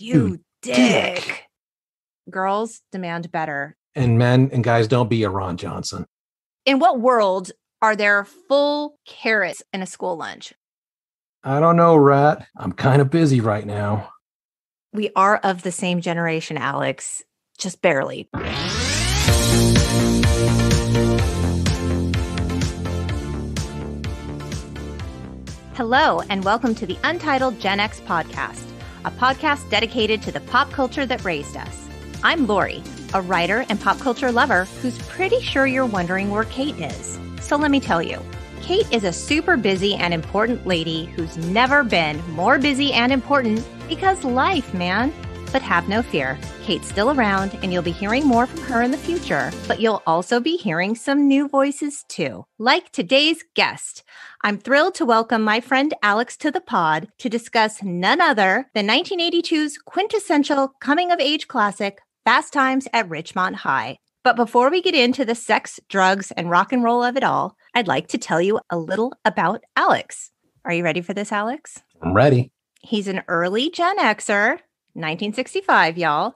You dick. Girls demand better. And men and guys, don't be a Ron Johnson. In what world are there full carrots in a school lunch? I don't know, Rat. I'm kind of busy right now. We are of the same generation, Alex. Just barely. Hello, and welcome to the Untitled Gen X podcast, a podcast dedicated to the pop culture that raised us. I'm Lori, a writer and pop culture lover who's pretty sure you're wondering where Kate is. So let me tell you, Kate is a super busy and important lady who's never been more busy and important because life, man. But have no fear, Kate's still around and you'll be hearing more from her in the future, but you'll also be hearing some new voices too, like today's guest. I'm thrilled to welcome my friend Alex to the pod to discuss none other than 1982's quintessential coming-of-age classic, Fast Times at Ridgemont High. But before we get into the sex, drugs, and rock and roll of it all, I'd like to tell you a little about Alex. Are you ready for this, Alex? I'm ready. He's an early Gen Xer, 1965, y'all,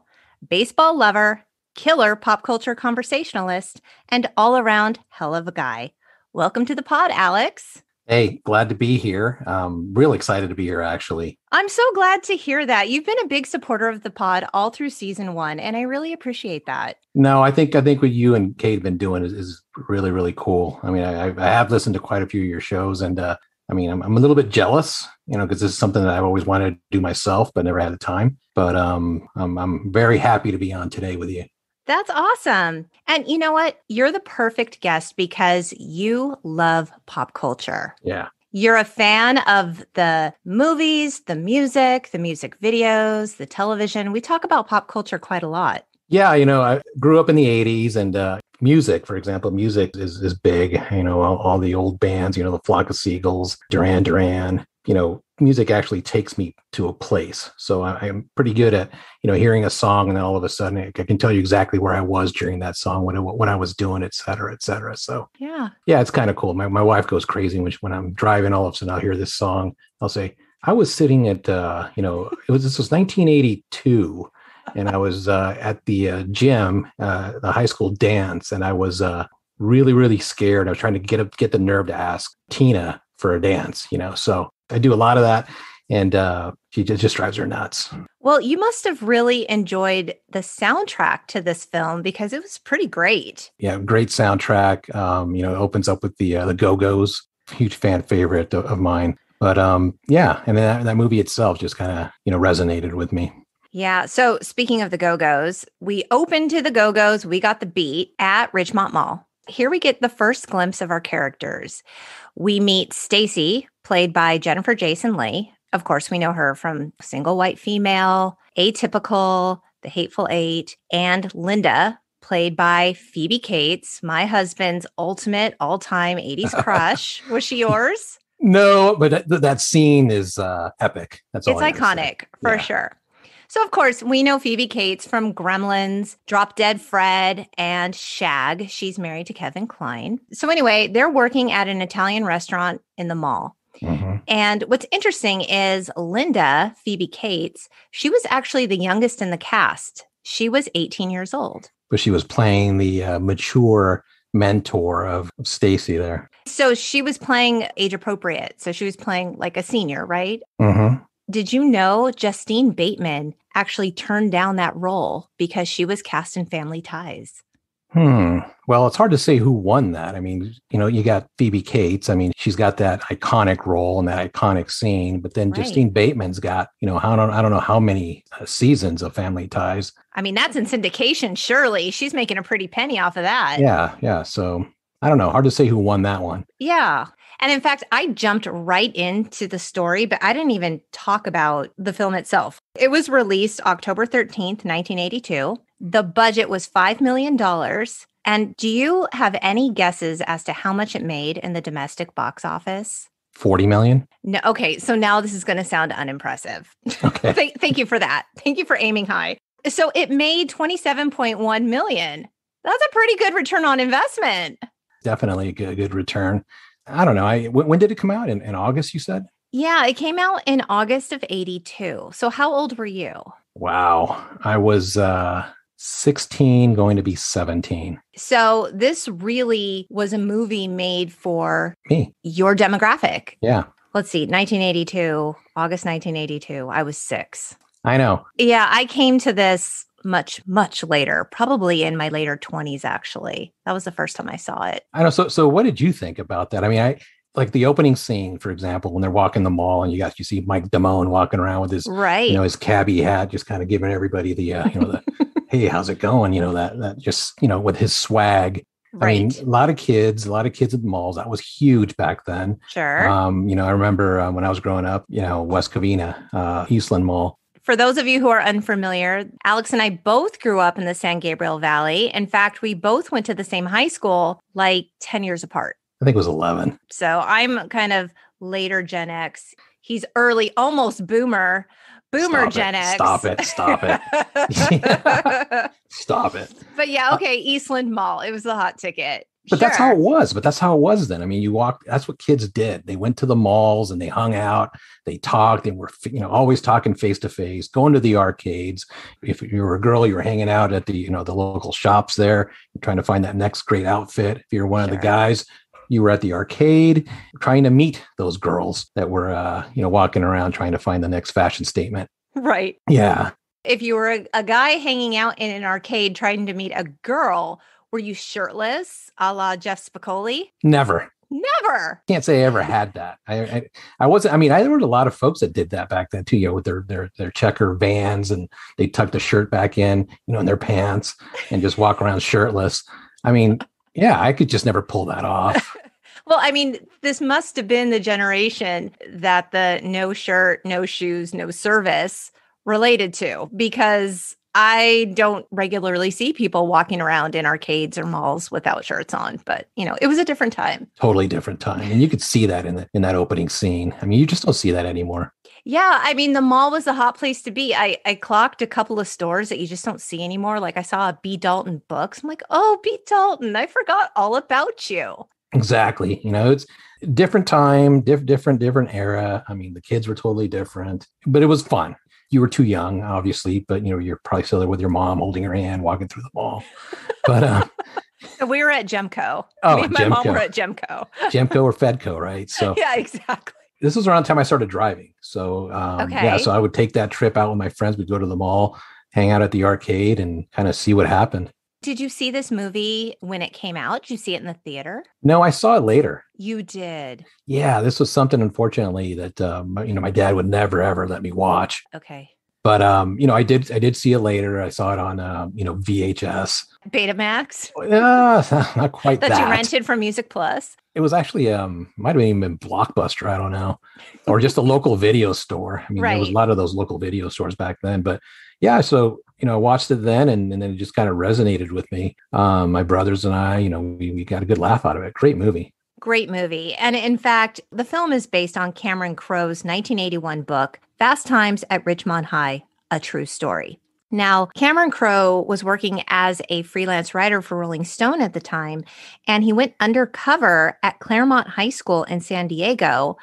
baseball lover, killer pop culture conversationalist, and all-around hell of a guy. Welcome to the pod, Alex. Hey, glad to be here. Real excited to be here, actually. I'm so glad to hear that. You've been a big supporter of the pod all through season 1, and I really appreciate that. No, I think what you and Kate have been doing is really, really cool. I mean, I have listened to quite a few of your shows, and I'm a little bit jealous, because this is something that I've always wanted to do myself, but never had the time. But I'm very happy to be on today with you. That's awesome. And you know what? You're the perfect guest because you love pop culture. Yeah. You're a fan of the movies, the music videos, the television. We talk about pop culture quite a lot. Yeah, I grew up in the 80s and music, for example, music is big. All the old bands, the Flock of Seagulls, Duran Duran, music actually takes me to a place. So I'm pretty good at, hearing a song and then all of a sudden I can tell you exactly where I was during that song, what I was doing, et cetera, et cetera. So yeah, it's kind of cool. My wife goes crazy when I'm driving, all of a sudden I'll hear this song. I'll say, I was sitting at, this was 1982. And I was at the gym, the high school dance, and I was really, really scared. I was trying to get the nerve to ask Tina for a dance, So I do a lot of that, and she just drives her nuts. Well, you must have really enjoyed the soundtrack to this film because it was pretty great. Yeah, great soundtrack. It opens up with the Go-Go's, huge fan favorite of mine. But and then that movie itself just kind of resonated with me. Yeah. So speaking of the Go-Go's, we opened to the Go-Go's. We got the beat at Ridgemont Mall. Here we get the first glimpse of our characters. We meet Stacy, played by Jennifer Jason Leigh. Of course, we know her from Single White Female, Atypical, The Hateful Eight, and Linda, played by Phoebe Cates, my husband's ultimate all-time 80s crush. Was she yours? No, but that scene is epic. That's all. It's iconic, for sure. So, of course, we know Phoebe Cates from Gremlins, Drop Dead Fred, and Shag. She's married to Kevin Kline. So anyway, they're working at an Italian restaurant in the mall. Mm-hmm. And what's interesting is Linda, Phoebe Cates, she was actually the youngest in the cast. She was 18 years old. But she was playing the mature mentor of Stacy there. So she was playing age appropriate. So she was playing like a senior, right? Mm-hmm. Did you know Justine Bateman actually turned down that role because she was cast in Family Ties? Well, it's hard to say who won that. I mean, you got Phoebe Cates. I mean, she's got that iconic role and that iconic scene. But then Justine Bateman's got, I don't know how many seasons of Family Ties. I mean, that's in syndication, surely. She's making a pretty penny off of that. Yeah. So I don't know. Hard to say who won that one. Yeah. And in fact, I jumped right into the story, but I didn't even talk about the film itself. It was released October 13th, 1982. The budget was $5 million. And do you have any guesses as to how much it made in the domestic box office? 40 million? No. Okay. So now this is going to sound unimpressive. Okay. Thank you for that. Thank you for aiming high. So it made $27.1 million. That's a pretty good return on investment. Definitely a good return. I don't know. When did it come out? In August, you said? Yeah, it came out in August of 82. So how old were you? Wow. I was 16, going to be 17. So this really was a movie made for Me. your demographic. Yeah. Let's see, 1982, August 1982. I was 6. I know. Yeah, I came to this much, much later, probably in my later 20s, actually. That was the first time I saw it. I know. So what did you think about that? I mean, I like the opening scene, for example, when they're walking the mall and you see Mike Damone walking around with his, Right. his cabbie hat, just kind of giving everybody the, the, hey, how's it going? That just, with his swag. Right. I mean, a lot of kids at the malls. That was huge back then. Sure. I remember when I was growing up, West Covina, Eastland Mall. For those of you who are unfamiliar, Alex and I both grew up in the San Gabriel Valley. In fact, we both went to the same high school, like 10 years apart. I think it was 11. So I'm kind of later Gen X. He's early, almost boomer Gen X. Stop it. Stop it. But yeah, okay, Eastland Mall. It was the hot ticket. But That's how it was. But that's how it was then. I mean, that's what kids did. They went to the malls and they hung out. They talked. They were, always talking face to face, going to the arcades. If you were a girl, you were hanging out at the, the local shops there, trying to find that next great outfit. If you're one of the guys, you were at the arcade trying to meet those girls that were, walking around trying to find the next fashion statement. Right. Yeah. If you were a guy hanging out in an arcade trying to meet a girl, were you shirtless, a la Jeff Spicoli? Never. Can't say I ever had that. I wasn't. I mean, there were a lot of folks that did that back then too. With their checker Vans, and they tuck the shirt back in, in their pants, and just walk around shirtless. I mean, yeah, I could just never pull that off. Well, I mean, this must have been the generation that the no shirt, no shoes, no service related to, because I don't regularly see people walking around in arcades or malls without shirts on. But, it was a different time. Totally different time. And you could see that in that opening scene. I mean, you just don't see that anymore. Yeah, I mean, the mall was a hot place to be. I clocked a couple of stores that you just don't see anymore. Like I saw a B. Dalton Books. I'm like, oh, B. Dalton, I forgot all about you. Exactly. It's different time, different era. I mean, the kids were totally different, but it was fun. You were too young, obviously, but you're probably still there with your mom holding her hand, walking through the mall. But we were at Gemco. Oh, Me and my mom were at Gemco. Gemco or Fedco, right? So yeah, exactly. This was around the time I started driving. So so I would take that trip out with my friends. We'd go to the mall, hang out at the arcade, and kind of see what happened. Did you see this movie when it came out? Did you see it in the theater? No, I saw it later. You did? Yeah, this was something, unfortunately, that my dad would never ever let me watch. Okay. But I did see it later. I saw it on VHS. Betamax? Not quite that. That you rented from Music Plus? It was actually might have even been Blockbuster, I don't know, or just a local video store. I mean, There was a lot of those local video stores back then. But yeah, so I watched it then, and then it just kind of resonated with me. My brothers and I, we got a good laugh out of it. Great movie. Great movie. And in fact, the film is based on Cameron Crowe's 1981 book, Fast Times at Ridgemont High, A True Story. Now, Cameron Crowe was working as a freelance writer for Rolling Stone at the time, and he went undercover at Claremont High School in San Diego.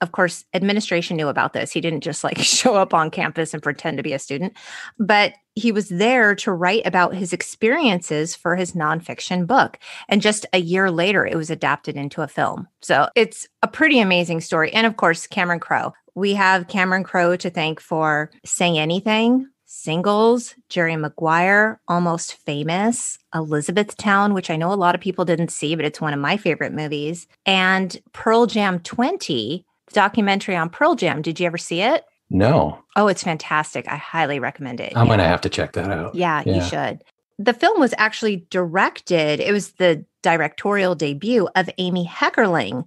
Of course, administration knew about this. He didn't just show up on campus and pretend to be a student, but he was there to write about his experiences for his nonfiction book. And just a year later, it was adapted into a film. So it's a pretty amazing story. And of course, Cameron Crowe. We have Cameron Crowe to thank for Say Anything, Singles, Jerry Maguire, Almost Famous, Elizabethtown, which I know a lot of people didn't see, but it's one of my favorite movies, and Pearl Jam 20, the documentary on Pearl Jam. Did you ever see it? No. Oh, it's fantastic. I highly recommend it. I'm going to have to check that out. Yeah, you should. The film was actually directed. It was the directorial debut of Amy Heckerling,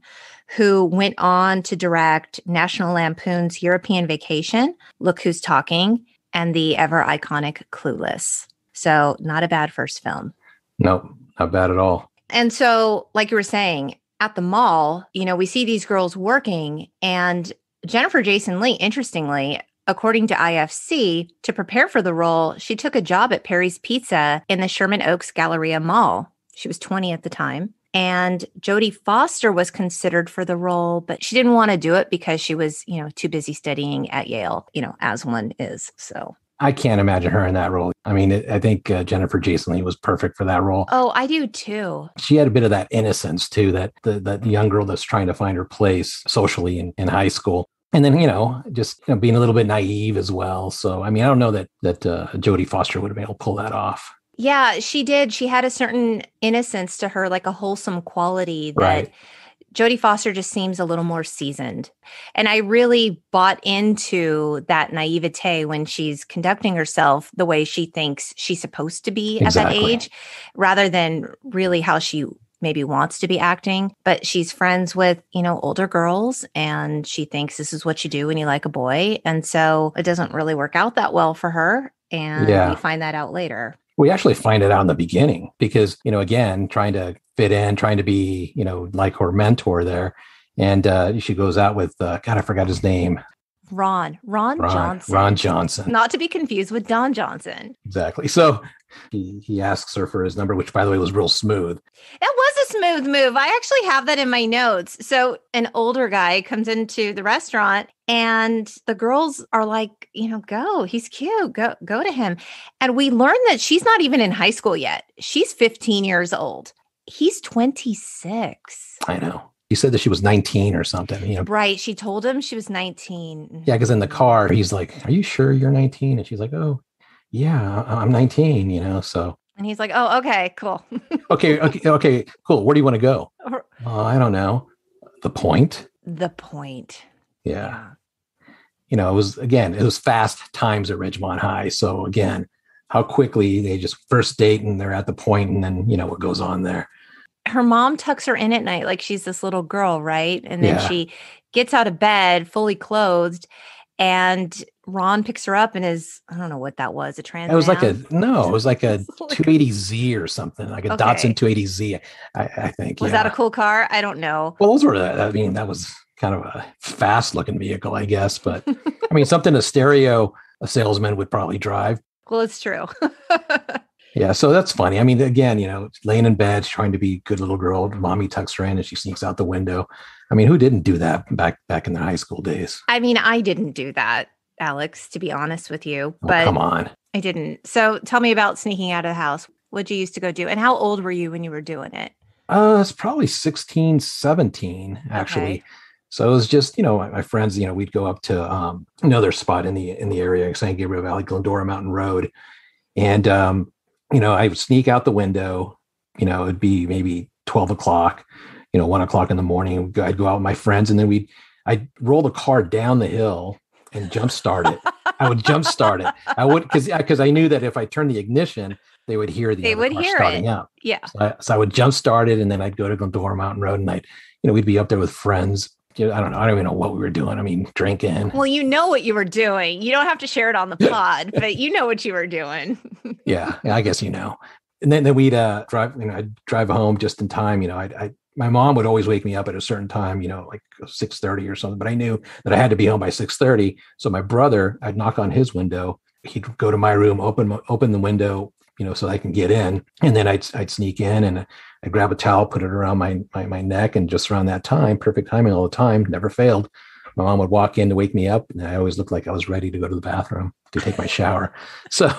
who went on to direct National Lampoon's European Vacation, Look Who's Talking, and the ever iconic Clueless. So not a bad first film. Nope, not bad at all. And so, like you were saying, at the mall, we see these girls working, and Jennifer Jason Leigh, interestingly, according to IFC, to prepare for the role, she took a job at Perry's Pizza in the Sherman Oaks Galleria Mall. She was 20 at the time. And Jodie Foster was considered for the role, but she didn't want to do it because she was, too busy studying at Yale, as one is. So I can't imagine her in that role. I mean, I think Jennifer Jason Leigh was perfect for that role. Oh, I do too. She had a bit of that innocence too, that the young girl that's trying to find her place socially in high school. And then, just being a little bit naive as well. So, I mean, I don't know that Jodie Foster would have been able to pull that off. Yeah, she did. She had a certain innocence to her, like a wholesome quality that Right. Jodie Foster just seems a little more seasoned. And I really bought into that naivete when she's conducting herself the way she thinks she's supposed to be at that age, rather than really how she maybe wants to be acting. But she's friends with, older girls, and she thinks this is what you do when you like a boy. And so it doesn't really work out that well for her. And we find that out later. We actually find it out in the beginning because, again, trying to fit in, trying to be, like her mentor there. And she goes out with, God, I forgot his name. Ron Johnson. Ron Johnson. Not to be confused with Don Johnson. Exactly. So he asks her for his number, which, by the way, was real smooth. That was a smooth move. I actually have that in my notes. So an older guy comes into the restaurant and the girls are like, go, he's cute. Go to him. And we learn that she's not even in high school yet. She's 15 years old. He's 26. I know. He said that she was 19 or something. Right. She told him she was 19. Yeah, because in the car, he's like, "Are you sure you're 19?" And she's like, "Oh, yeah, I'm 19." So. And he's like, "Oh, okay, cool." okay, cool. Where do you want to go? I don't know. The Point. The Point. Yeah. It was fast times at Ridgemont High. So again, how quickly they just first date and they're at the point, and then what goes on there. Her mom tucks her in at night like she's this little girl, right? And then she gets out of bed fully clothed, and Ron picks her up and I don't know what that was, a Trans Am? It was like a 280Z or something, like a Datsun 280Z, I think. Was that a cool car? I don't know. Well, that was kind of a fast looking vehicle, I guess. But something a salesman would probably drive. Well, it's true. Yeah, so that's funny. Again, laying in bed, trying to be a good little girl. Mommy tucks her in and she sneaks out the window. Who didn't do that back in their high school days? I didn't do that, Alex, to be honest with you. But come on. I didn't. So tell me about sneaking out of the house. What'd you used to go do? And how old were you when you were doing it? It's probably 16, 17, actually. Okay. So it was just, my friends, we'd go up to another spot in the area, San Gabriel Valley, Glendora Mountain Road. And, I would sneak out the window, it'd be maybe 12 o'clock, 1 o'clock in the morning. I'd go out with my friends, and then I'd roll the car down the hill and jump start it. I would jump start it. I would, because I knew that if I turned the ignition, they would hear the car starting up. Yeah. So I would jump start it, and then I'd go to Glendora Mountain Road, and we'd be up there with friends. I don't know. I don't even know what we were doing. Drinking. Well, you know what you were doing. You don't have to share it on the pod, but you know what you were doing. Yeah, I guess And then we'd drive. I'd drive home just in time. My mom would always wake me up at a certain time. Like 6:30 or something. But I knew that I had to be home by 6:30. So my brother, I'd knock on his window. He'd go to my room, open the window, so I can get in. And then I'd sneak in and I'd grab a towel, put it around my neck. And just around that time, perfect timing all the time, never failed. My mom would walk in to wake me up. And I always looked like I was ready to go to the bathroom to take my shower. So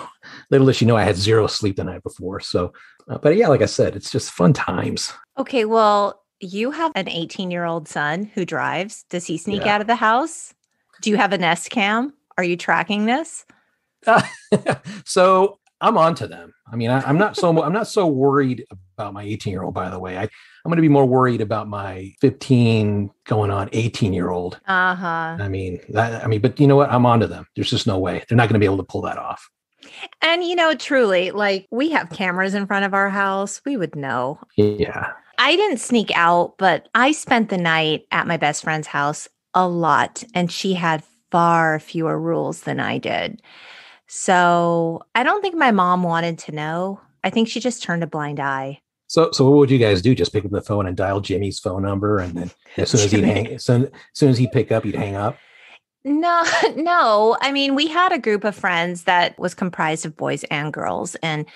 little did she know I had zero sleep the night before. So, but yeah, like I said, it's just fun times. Okay. Well, you have an 18-year-old son who drives. Does he sneak out of the house? Do you have a Nest Cam? Are you tracking this? So I'm on to them. I'm not so worried about my 18-year-old, by the way. I'm going to be more worried about my 15 going on 18-year-old. Uh-huh. But you know what? I'm on to them. There's just no way. They're not going to be able to pull that off. And truly, like, we have cameras in front of our house. We would know. Yeah. I didn't sneak out, but I spent the night at my best friend's house a lot, and she had far fewer rules than I did. So I don't think my mom wanted to know. I think she just turned a blind eye. So what would you guys do? Just pick up the phone and dial Jimmy's phone number, and then as soon as he'd pick up, he'd hang up? No. We had a group of friends that was comprised of boys and girls, and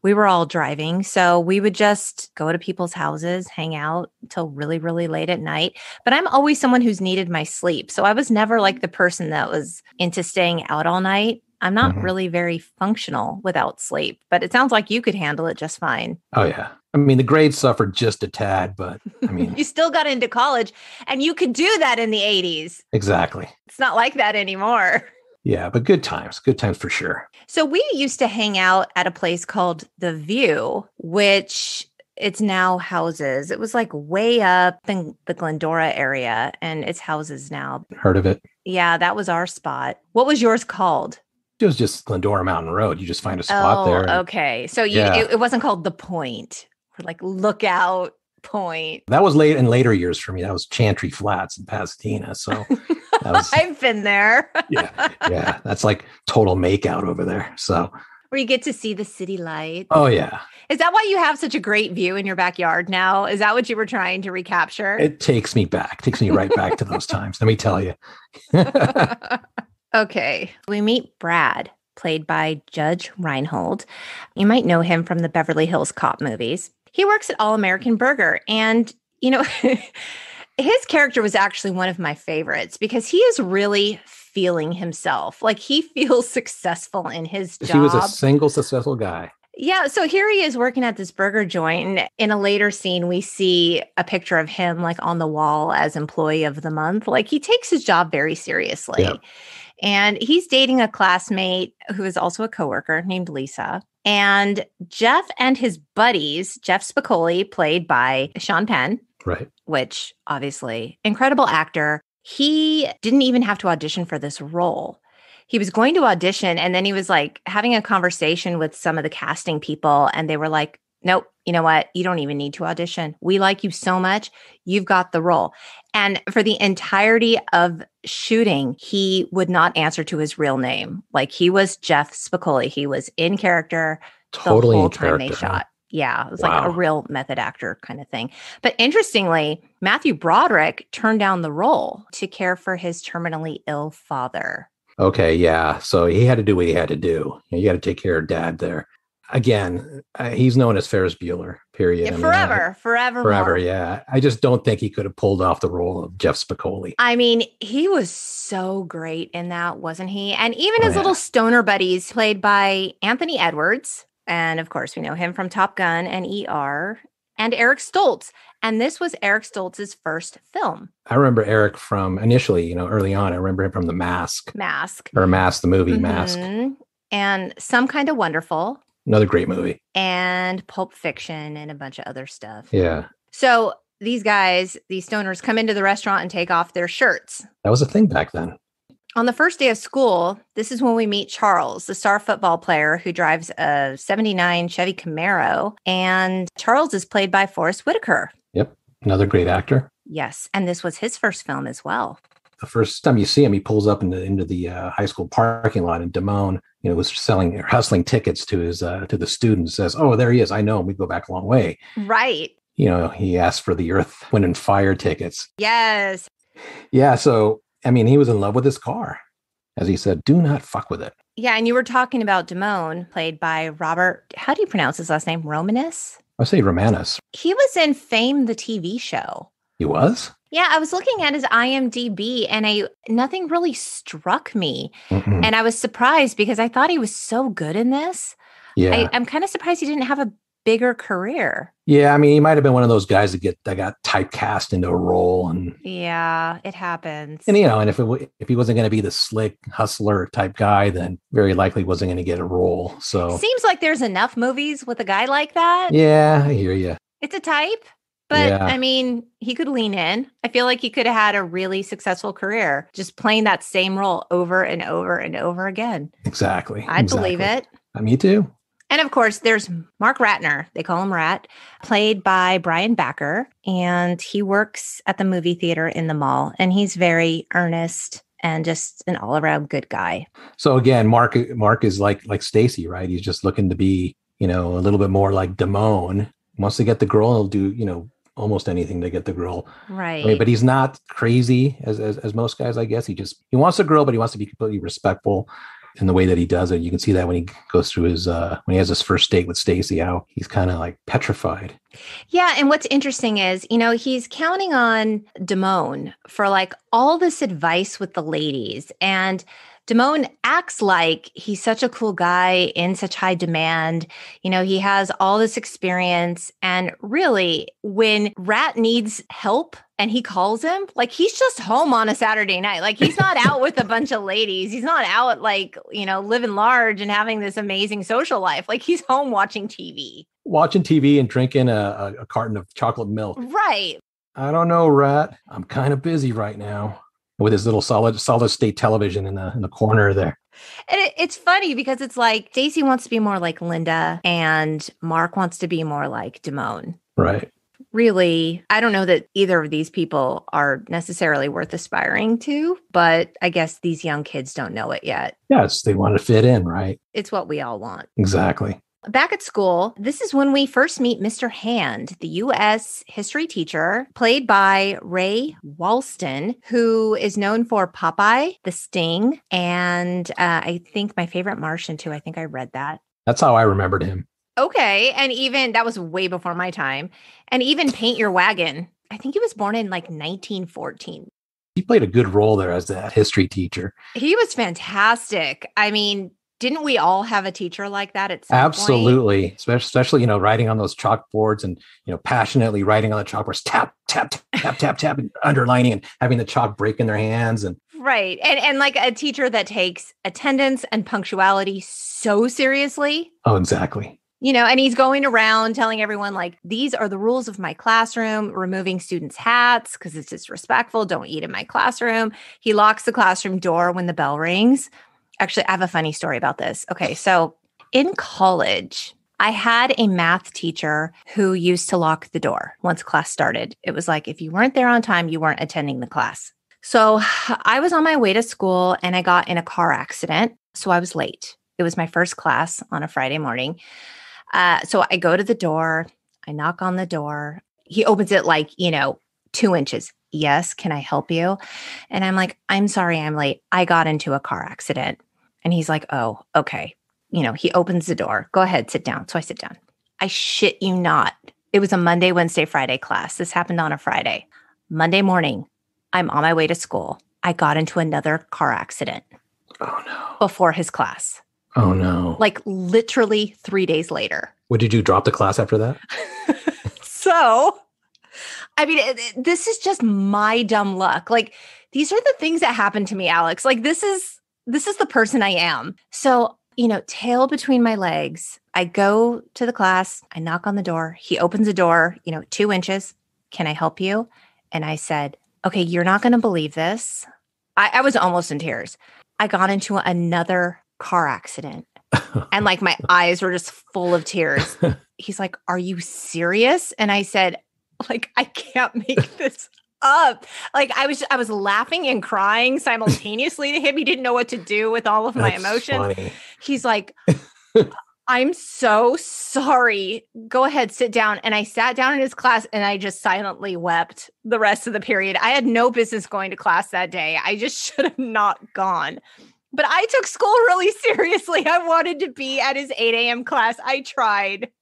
we were all driving. So we would just go to people's houses, hang out till really, really late at night. But I'm always someone who's needed my sleep. So I was never like the person that was into staying out all night. I'm not really very functional without sleep, but it sounds like you could handle it just fine. Oh, yeah. I mean, the grades suffered just a tad, but I mean, You still got into college and you could do that in the 80s. exactly. It's not like that anymore. Yeah, but good times for sure. So we used to hang out at a place called The View, which it's now houses. It was like way up in the Glendora area and it's houses now. Heard of it? Yeah, that was our spot. What was yours called? It was just Glendora Mountain Road. You just find a spot there. Okay. So it wasn't called The Point or like Lookout Point. That was late in later years for me. That was Chantry Flats in Pasadena. So that was, I've been there. yeah. That's like total makeout over there. So where you get to see the city lights. Oh, yeah. Is that why you have such a great view in your backyard now? Is that what you were trying to recapture? It takes me right back to those times. Let me tell you. Okay. We meet Brad, played by Judge Reinhold. You might know him from the Beverly Hills Cop movies. He works at All American Burger. And, you know, his character was actually one of my favorites because he is really feeling himself. Like he feels successful in his job. He was a single successful guy. Yeah. So here he is working at this burger joint. And in a later scene, we see a picture of him like on the wall as employee of the month. Like he takes his job very seriously. Yep. And he's dating a classmate who is also a coworker named Lisa. And Jeff and his buddies, Jeff Spicoli, played by Sean Penn. Right. Which obviously, incredible actor. He didn't even have to audition for this role. He was going to audition and then he was like having a conversation with some of the casting people and they were like, nope, you know what? You don't even need to audition. We like you so much. You've got the role. And for the entirety of shooting, he would not answer to his real name. Like he was Jeff Spicoli. He was in character totally the whole in time character, they shot. Yeah, it was wow. like a real method actor kind of thing. But interestingly, Matthew Broderick turned down the role to care for his terminally ill father. Okay, yeah. So he had to do what he had to do. You got to take care of dad there. Again, he's known as Ferris Bueller, period. Yeah, forever. Yeah. I just don't think he could have pulled off the role of Jeff Spicoli. I mean, he was so great in that, wasn't he? And even his little stoner buddies, played by Anthony Edwards. And of course, we know him from Top Gun and ER, and Eric Stoltz. And this was Eric Stoltz's first film. I remember Eric from initially, early on, I remember him from The Mask. The movie Mask. And Some Kind of Wonderful. Another great movie. And Pulp Fiction and a bunch of other stuff. Yeah. So these guys, these stoners, come into the restaurant and take off their shirts. That was a thing back then. On the first day of school, this is when we meet Charles, the star football player who drives a 79 Chevy Camaro. And Charles is played by Forrest Whitaker. Yep. Another great actor. Yes. And this was his first film as well. The first time you see him, he pulls up into the high school parking lot in Des Moines, was hustling tickets to his to the students, says, oh, there he is. I know him. We go back a long way. Right. He asked for the Earth, Wind and Fire tickets. Yes. Yeah. So, I mean, he was in love with his car. As he said, do not fuck with it. Yeah. And you were talking about Damone, played by Robert. How do you pronounce his last name? Romanus? I say Romanus. He was in Fame, the TV show. He was? Yeah, I was looking at his IMDb and nothing really struck me. Mm-mm. And I was surprised because I thought he was so good in this. Yeah. I'm kind of surprised he didn't have a bigger career. Yeah, I mean, he might have been one of those guys that got typecast into a role. And yeah, it happens. And, and if he wasn't going to be the slick hustler type guy, then very likely wasn't going to get a role. So seems like there's enough movies with a guy like that. Yeah, I hear you. It's a type. But yeah. I mean, he could lean in. I feel like he could have had a really successful career just playing that same role over and over and over again. Exactly. I'd believe it. Me too. And of course, there's Mark Ratner. They call him Rat, played by Brian Backer. And he works at the movie theater in the mall. And he's very earnest and just an all around good guy. So again, Mark is like Stacy, right? He's just looking to be, a little bit more like Damone. Wants to get the girl, he'll do, almost anything to get the girl. Right. I mean, but he's not crazy as most guys, I guess. He wants a girl, but he wants to be completely respectful in the way that he does it. You can see that when he goes through when he has his first date with Stacy, how he's kind of like petrified. Yeah. And what's interesting is, he's counting on Damone for like all this advice with the ladies. And Damone acts like he's such a cool guy in such high demand. He has all this experience. And really, when Rat needs help and he calls him, like he's just home on a Saturday night. Like he's not out with a bunch of ladies. He's not out living large and having this amazing social life. Like he's home watching TV. Watching TV and drinking a carton of chocolate milk. Right. I don't know, Rat. I'm kind of busy right now. With his little solid state television in the corner there. And it's funny because it's like Stacy wants to be more like Linda and Mark wants to be more like Damone. Right. Really, I don't know that either of these people are necessarily worth aspiring to, but I guess these young kids don't know it yet. Yes, they want to fit in, right? It's what we all want. Exactly. Back at school, this is when we first meet Mr. Hand, the U.S. history teacher, played by Ray Walston, who is known for Popeye, The Sting, and I think My Favorite Martian, too. I think I read that. That's how I remembered him. Okay. And even, that was way before my time. And even Paint Your Wagon. I think he was born in 1914. He played a good role there as that history teacher. He was fantastic. I mean, didn't we all have a teacher like that at some Absolutely. point? Especially, writing on those chalkboards and, passionately writing on the chalkboards, tap, tap, tap, tap, tap, and underlining and having the chalk break in their hands. And right. And like a teacher that takes attendance and punctuality so seriously. Oh, exactly. And he's going around telling everyone, like, these are the rules of my classroom, removing students' hats because it's disrespectful. Don't eat in my classroom. He locks the classroom door when the bell rings. Actually, I have a funny story about this. Okay, so in college, I had a math teacher who used to lock the door once class started. It was like, if you weren't there on time, you weren't attending the class. So I was on my way to school and I got in a car accident. So I was late. It was my first class on a Friday morning. So I go to the door. I knock on the door. He opens it 2 inches. Yes, can I help you? And I'm like, I'm sorry, I'm late. I got into a car accident. And he's like, oh, okay. He opens the door. Go ahead, sit down. So I sit down. I shit you not. It was a Monday, Wednesday, Friday class. This happened on a Friday. Monday morning, I'm on my way to school. I got into another car accident. Oh, no. Before his class. Oh, no. Like literally 3 days later. What did you do? Drop the class after that? So... I mean, this is just my dumb luck. Like, these are the things that happen to me, Alex. Like, this is the person I am. So, tail between my legs, I go to the class. I knock on the door. He opens the door, 2 inches. Can I help you? And I said, okay, you're not going to believe this. I was almost in tears. I got into another car accident. And my eyes were just full of tears. He's like, are you serious? And I said, I can't make this up. I was laughing and crying simultaneously to him. He didn't know what to do with all of my emotions. Funny. He's like, I'm so sorry. Go ahead, sit down. And I sat down in his class and I just silently wept the rest of the period. I had no business going to class that day. I just should have not gone. But I took school really seriously. I wanted to be at his 8 a.m. class. I tried.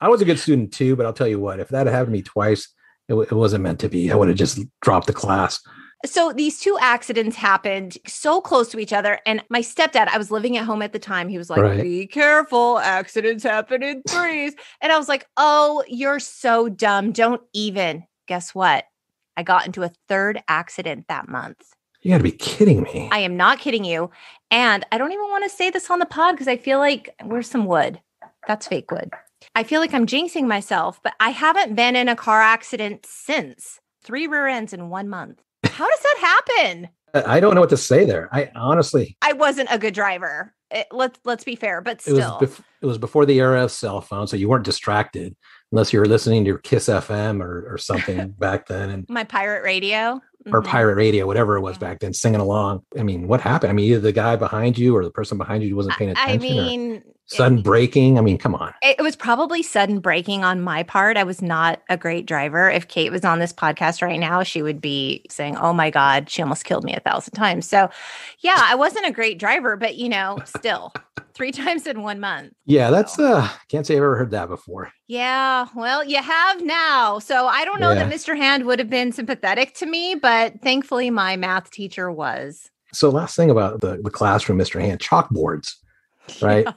I was a good student too, but I'll tell you what, if that had happened to me twice, it wasn't meant to be. I would have just dropped the class. So these two accidents happened so close to each other. And my stepdad, I was living at home at the time. He was like, right. Be careful. Accidents happen in threes. And I was like, oh, you're so dumb. Don't even. Guess what? I got into a third accident that month. You got to be kidding me. I am not kidding you. And I don't even want to say this on the pod because I feel like where's some wood? That's fake wood. I feel like I'm jinxing myself, but I haven't been in a car accident since. 3 rear ends in 1 month. How does that happen? I don't know what to say there. I wasn't a good driver. Let's be fair, but still. It was before the era of cell phone, so you weren't distracted unless you were listening to your Kiss FM or something back then. And my pirate radio. Or pirate radio, whatever it was back then, singing along. I mean, what happened? I mean, either the guy behind you or the person behind you wasn't paying attention. Sudden braking. I mean, come on. It was probably sudden braking on my part. I was not a great driver. If Kate was on this podcast right now, she would be saying, oh my God, she almost killed me 1,000 times. So yeah, I wasn't a great driver, but still 3 times in 1 month. Yeah, that's can't say I've ever heard that before. Yeah, well, you have now. So I don't know that Mr. Hand would have been sympathetic to me, but thankfully my math teacher was. So last thing about the classroom, Mr. Hand, chalkboards, right?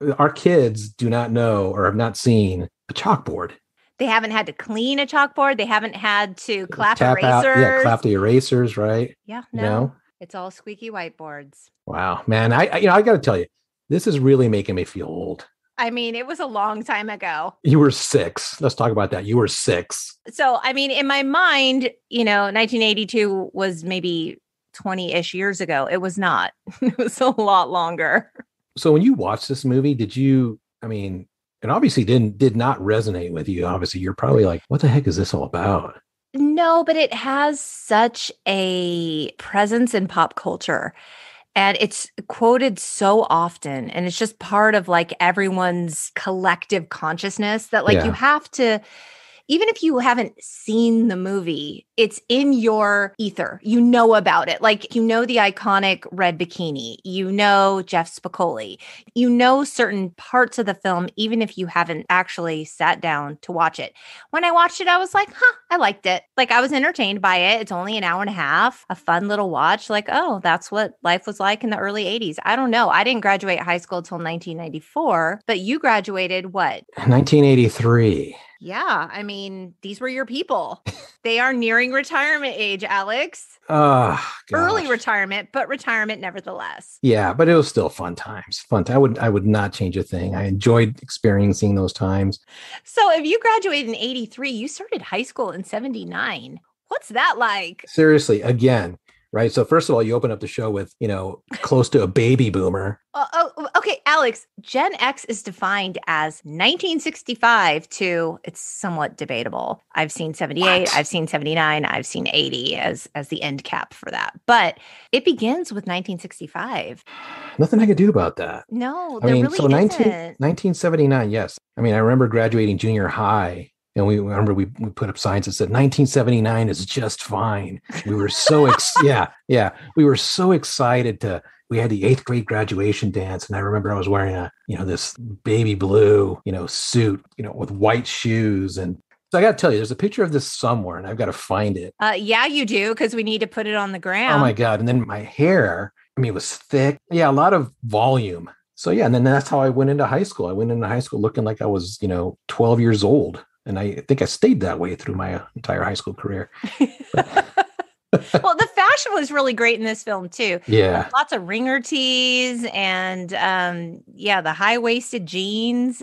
Yeah. Our kids do not know or have not seen a chalkboard. They haven't had to clean a chalkboard. They haven't had to clap Tap erasers. out, yeah, clap the erasers, right? Yeah, You no, know? It's all squeaky whiteboards. Wow, man, I got to tell you, this is really making me feel old. I mean, it was a long time ago. You were 6. Let's talk about that. You were 6. So, I mean, in my mind, 1982 was maybe 20-ish years ago. It was not. It was a lot longer. So when you watched this movie, it obviously did not resonate with you. Obviously, you're probably like, what the heck is this all about? No, but it has such a presence in pop culture. And it's quoted so often. And it's just part of like everyone's collective consciousness that you have to, even if you haven't seen the movie, it's in your ether. You know about it. Like, the iconic red bikini, Jeff Spicoli, certain parts of the film, even if you haven't actually sat down to watch it. When I watched it, I was like, I liked it. Like, I was entertained by it. It's only an hour and a half, a fun little watch. Like, oh, that's what life was like in the early 80s. I don't know. I didn't graduate high school till 1994, but you graduated what? 1983. Yeah. I mean, these were your people. They are nearing retirement age, Alex. Oh, early retirement, but retirement nevertheless. Yeah, but it was still fun times. I would not change a thing. I enjoyed experiencing those times. So if you graduated in 83, you started high school in 79. What's that like? Seriously, again, right? So first of all, you open up the show with, close to a baby boomer. Okay, Alex, Gen X is defined as 1965 to, it's somewhat debatable. I've seen 78, what? I've seen 79, I've seen 80 as the end cap for that. But it begins with 1965. Nothing I could do about that. No, there really isn't. 1979, yes. I mean, I remember graduating junior high. And we put up signs that said 1979 is just fine. We were so we were so excited we had the 8th grade graduation dance. And I remember I was wearing this baby blue, suit, with white shoes. And so I got to tell you, there's a picture of this somewhere and I've got to find it. Yeah, you do. Because we need to put it on the gram. Oh my God. And then my hair, it was thick. Yeah. A lot of volume. So yeah. And then that's how I went into high school. I went into high school looking like I was, 12 years old. And I think I stayed that way through my entire high school career. Well, the fashion was really great in this film, too. Yeah. Lots of ringer tees and, the high-waisted jeans.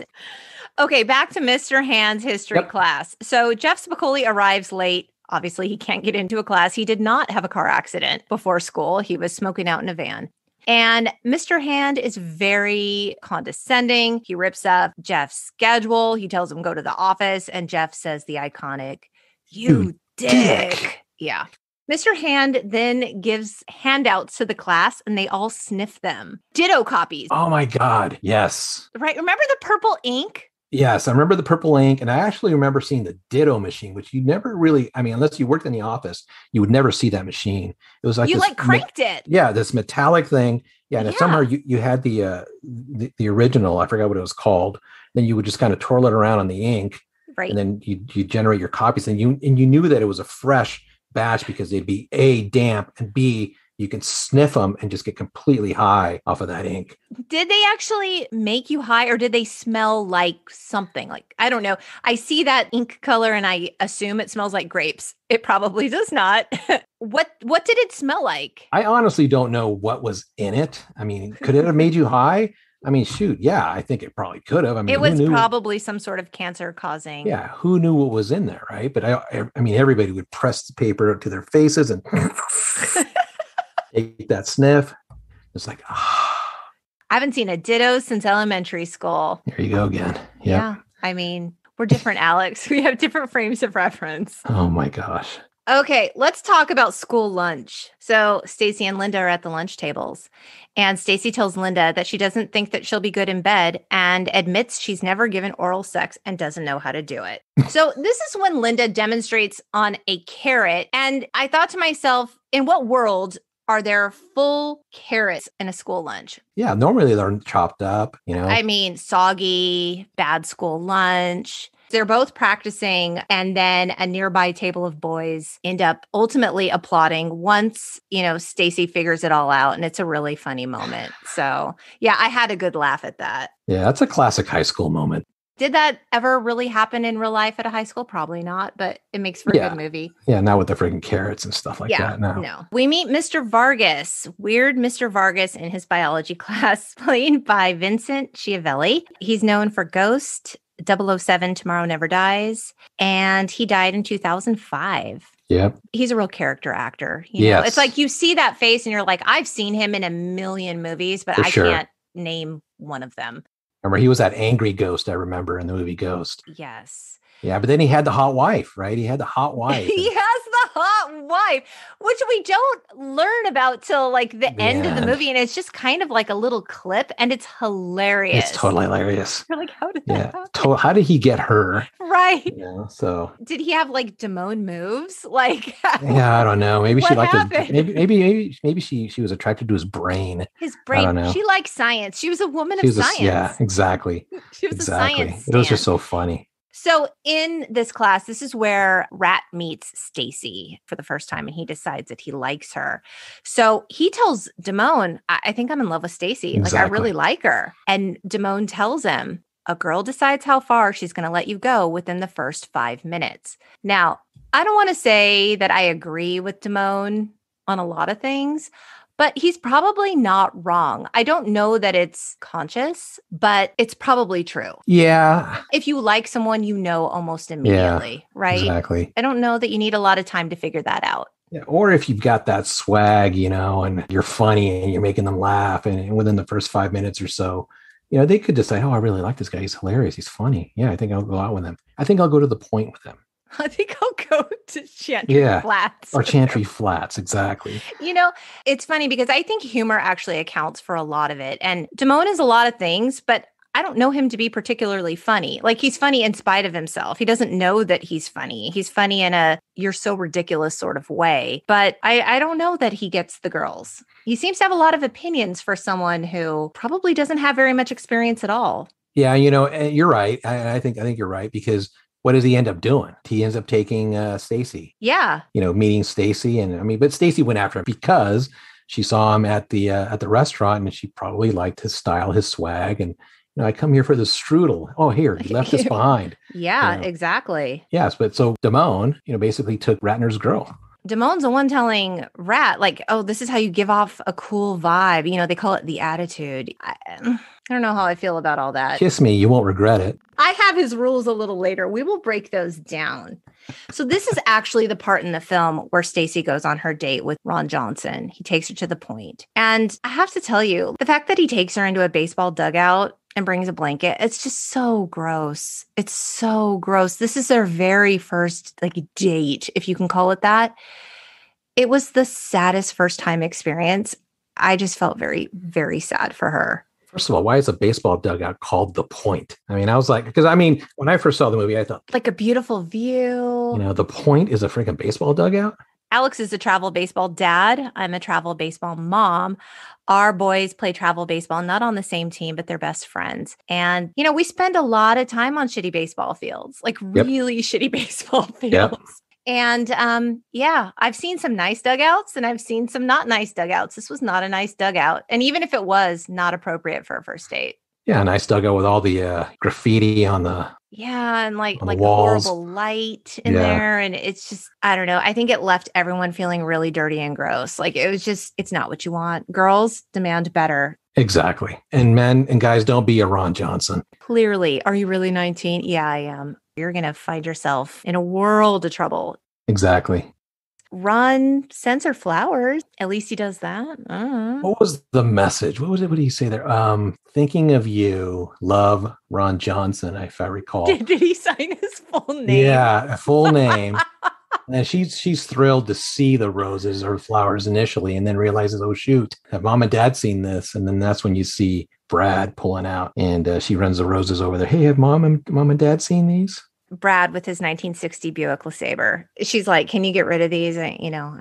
Okay, back to Mr. Hand's history class. So Jeff Spicoli arrives late. Obviously, he can't get into a class. He did not have a car accident before school. He was smoking out in a van. And Mr. Hand is very condescending. He rips up Jeff's schedule. He tells him go to the office. And Jeff says the iconic, "You dick." Yeah. Mr. Hand then gives handouts to the class and they all sniff them. Ditto copies. Oh my God. Yes. Right. Remember the purple ink? Yes, I remember the purple ink. And I actually remember seeing the ditto machine, which you never really, unless you worked in the office, you would never see that machine. It was like you cranked it. Yeah, this metallic thing. Yeah, and somehow you had the original, I forgot what it was called. Then you would just kind of twirl it around on the ink. Right. And then you generate your copies. And you knew that it was a fresh batch because they'd be A, damp, and B, you can sniff them and just get completely high off of that ink. Did they actually make you high or did they smell like something? Like, I don't know. I see that ink color and I assume it smells like grapes. It probably does not. What did it smell like? I honestly don't know what was in it. Could it have made you high? Shoot. Yeah, I think it probably could have. It was probably some sort of cancer causing. Yeah. Who knew what was in there? Right. But everybody would press the paper to their faces and take that sniff. It's like, I haven't seen a ditto since elementary school. There you go again. Yep. Yeah. We're different, Alex. We have different frames of reference. Oh my gosh. Okay, let's talk about school lunch. So Stacy and Linda are at the lunch tables, and Stacy tells Linda that she doesn't think that she'll be good in bed and admits she's never given oral sex and doesn't know how to do it. So this is when Linda demonstrates on a carrot, and I thought to myself, in what world are there full carrots in a school lunch? Yeah, normally they're chopped up, Soggy, bad school lunch. They're both practicing, and then a nearby table of boys end up ultimately applauding once, Stacy figures it all out, and it's a really funny moment. So, yeah, I had a good laugh at that. Yeah, that's a classic high school moment. Did that ever really happen in real life at a high school? Probably not, but it makes for a good movie. Yeah, not with the freaking carrots and stuff like that. No. We meet Mr. Vargas, weird Mr. Vargas in his biology class, played by Vincent Schiavelli. He's known for Ghost, 007, Tomorrow Never Dies, and he died in 2005. Yep. He's a real character actor. Yes. It's like you see that face and you're like, I've seen him in a million movies, but I can't name one of them. Remember, he was that angry ghost I remember in the movie Ghost. Yes. Yeah, but then he had the hot wife, right? He had the hot wife. He has the hot wife, which we don't learn about till like the end of the movie. And it's just kind of like a little clip, and it's hilarious. It's totally hilarious. You're like, how did that happen? How did he get her? Right. So did he have like Damone moves? Like, yeah, I don't know. Maybe she liked happened? maybe she was attracted to his brain. His brain. I don't know. She liked science. She was a woman of science. Yeah, exactly. She was a science. It was just so funny. So in this class, this is where Rat meets Stacy for the first time, and he decides that he likes her. So he tells Damone, I think I'm in love with Stacy. Exactly. Like, I really like her. And Damone tells him, a girl decides how far she's going to let you go within the first 5 minutes. Now, I don't want to say that I agree with Damone on a lot of things, but he's probably not wrong. I don't know that it's conscious, but it's probably true. Yeah. If you like someone, almost immediately, right? Exactly. I don't know that you need a lot of time to figure that out. Yeah. Or if you've got that swag, and you're funny and you're making them laugh, and within the first 5 minutes or so, they could decide, oh, I really like this guy. He's hilarious. He's funny. Yeah, I think I'll go out with him. I think I'll go to the point with him. I think I'll go to Chantry Flats. Or Chantry Flats, exactly. It's funny because I think humor actually accounts for a lot of it. And Damone is a lot of things, but I don't know him to be particularly funny. Like, he's funny in spite of himself. He doesn't know that he's funny. He's funny in a you're so ridiculous sort of way. But I don't know that he gets the girls. He seems to have a lot of opinions for someone who probably doesn't have very much experience at all. Yeah, you're right. I think you're right, because what does he end up doing? He ends up taking Stacy. Yeah. Meeting Stacy, but Stacy went after him because she saw him at the restaurant, and she probably liked his style, his swag, and I come here for the strudel. Oh, here, he left us behind. Yeah, exactly. Yes, but so Damone, basically took Ratner's girl. Damone's the one telling Rat, like, oh, this is how you give off a cool vibe. They call it the attitude. I don't know how I feel about all that. Kiss me, you won't regret it. I have his rules a little later. We will break those down. So this is actually the part in the film where Stacy goes on her date with Ron Johnson. He takes her to the point. And I have to tell you, the fact that he takes her into a baseball dugout and brings a blanket, it's just so gross. It's so gross. This is their very first date, if you can call it that. It was the saddest first time experience. I just felt very, very sad for her. First of all, why is a baseball dugout called The Point? I was like, because when I first saw the movie, I thought, like a beautiful view. The Point is a freaking baseball dugout. Alex is a travel baseball dad. I'm a travel baseball mom. Our boys play travel baseball, not on the same team, but they're best friends. And, we spend a lot of time on shitty baseball fields, really shitty baseball fields. Yep. And I've seen some nice dugouts and I've seen some not nice dugouts. This was not a nice dugout. And even if it was, not appropriate for a first date. Yeah, a nice dugout with all the graffiti on the and like the horrible light in there. And it's just, I don't know. I think it left everyone feeling really dirty and gross. Like, it was just, it's not what you want. Girls demand better. Exactly. And men and guys, don't be a Ron Johnson. Clearly. Are you really 19? Yeah, I am. You're going to find yourself in a world of trouble. Exactly. Ron censor flowers. At least he does that. What was the message? What did he say there? Thinking of you, love, Ron Johnson, if I recall. Did he sign his full name? Yeah, a full name. And she's thrilled to see the roses or flowers initially, and then realizes, oh shoot, have mom and dad seen this? And then that's when you see Brad pulling out, and she runs the roses over there. Hey, have mom and dad seen these? Brad with his 1960 Buick LeSabre. She's like, can you get rid of these? I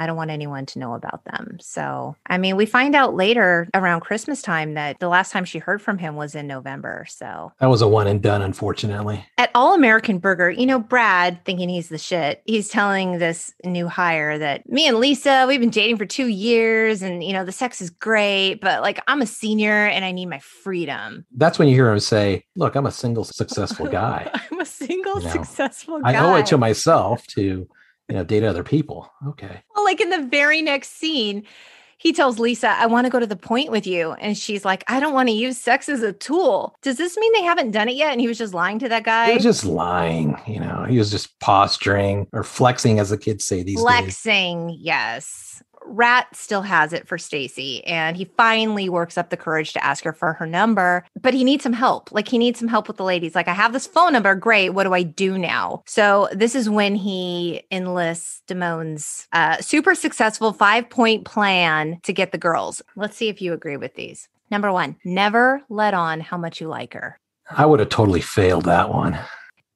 don't want anyone to know about them. So, I mean, we find out later around Christmas time that the last time she heard from him was in November. So that was a one and done, unfortunately. At All American Burger, Brad, thinking he's the shit, he's telling this new hire that me and Lisa, we've been dating for 2 years and, the sex is great, but like I'm a senior and I need my freedom. That's when you hear him say, look, I'm a single successful guy. I'm a single successful guy. I owe it to myself to, date other people. Okay. Well, like in the very next scene, he tells Lisa, I want to go to the point with you. And she's like, I don't want to use sex as a tool. Does this mean they haven't done it yet? And he was just lying to that guy? He was just lying. He was just posturing or flexing, as the kids say these days. Flexing, yes. Rat still has it for Stacy, and he finally works up the courage to ask her for her number, but he needs some help. Like, he needs some help with the ladies. Like, I have this phone number. Great. What do I do now? So this is when he enlists Damone's super successful 5-point plan to get the girls. Let's see if you agree with these. Number 1, never let on how much you like her. I would have totally failed that one.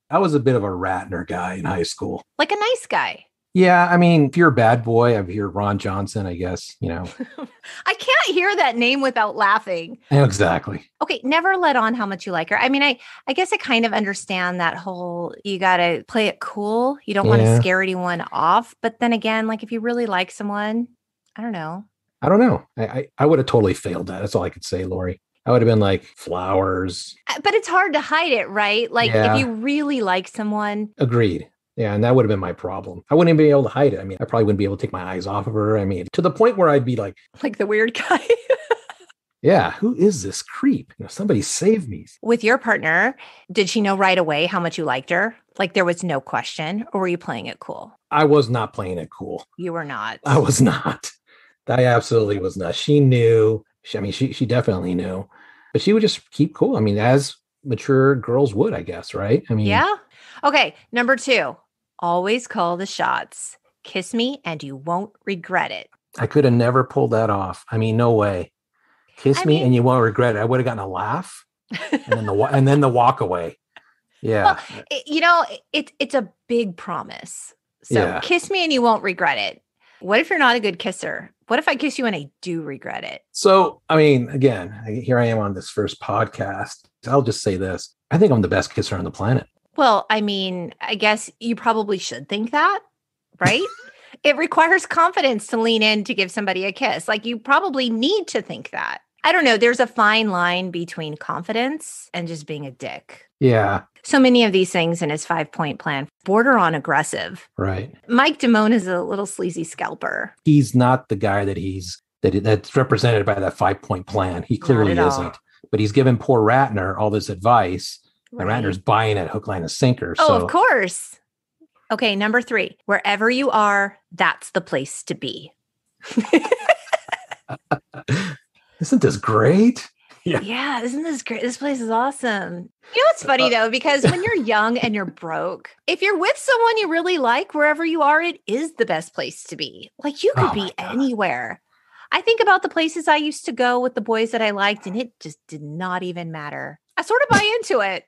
I was a bit of a Ratner guy in high school. Like a nice guy. Yeah, I mean, if you're a bad boy, if you're Ron Johnson, I guess, I can't hear that name without laughing. Exactly. Okay, never let on how much you like her. I mean, I guess I kind of understand that whole, you got to play it cool. You don't want to scare anyone off. But then again, like if you really like someone, I don't know. I would have totally failed that. That's all I could say, Lori. I would have been like flowers. But it's hard to hide it, right? Like if you really like someone. Agreed. Yeah, and that would have been my problem. I wouldn't even be able to hide it. I mean, I probably wouldn't be able to take my eyes off of her. I mean, to the point where I'd be like the weird guy. Yeah, who is this creep? Somebody save me. With your partner, did she know right away how much you liked her? Like there was no question, or were you playing it cool? I was not playing it cool. You were not. I was not. I absolutely was not. She knew. She definitely knew. But she would just keep cool. I mean, as mature girls would, I guess, right? I mean, yeah. Okay, number 2. Always call the shots. Kiss me and you won't regret it. I could have never pulled that off. I mean, no way. Kiss me and you won't regret it. I would have gotten a laugh and then the walk away. Yeah. Well, it's a big promise. So kiss me and you won't regret it. What if you're not a good kisser? What if I kiss you and I do regret it? So, I mean, again, here I am on this first podcast. I'll just say this. I think I'm the best kisser on the planet. Well, I mean, I guess you probably should think that, right? It requires confidence to lean in to give somebody a kiss. Like you probably need to think that. I don't know. There's a fine line between confidence and just being a dick. Yeah. So many of these things in his 5-point plan border on aggressive. Right. Mike Damone is a little sleazy scalper. He's not the guy that's represented by that 5-point plan. He clearly isn't. But he's given poor Ratner all this advice. Right. And Ratner's buying it hook, line, and sinker. Oh, of course. Okay, number 3. Wherever you are, that's the place to be. Isn't this great? Yeah, isn't this great? This place is awesome. What's funny, though? Because when you're young and you're broke, if you're with someone you really like, wherever you are, it is the best place to be. Like, you could be anywhere. I think about the places I used to go with the boys that I liked, and it just did not even matter. I sort of buy into it.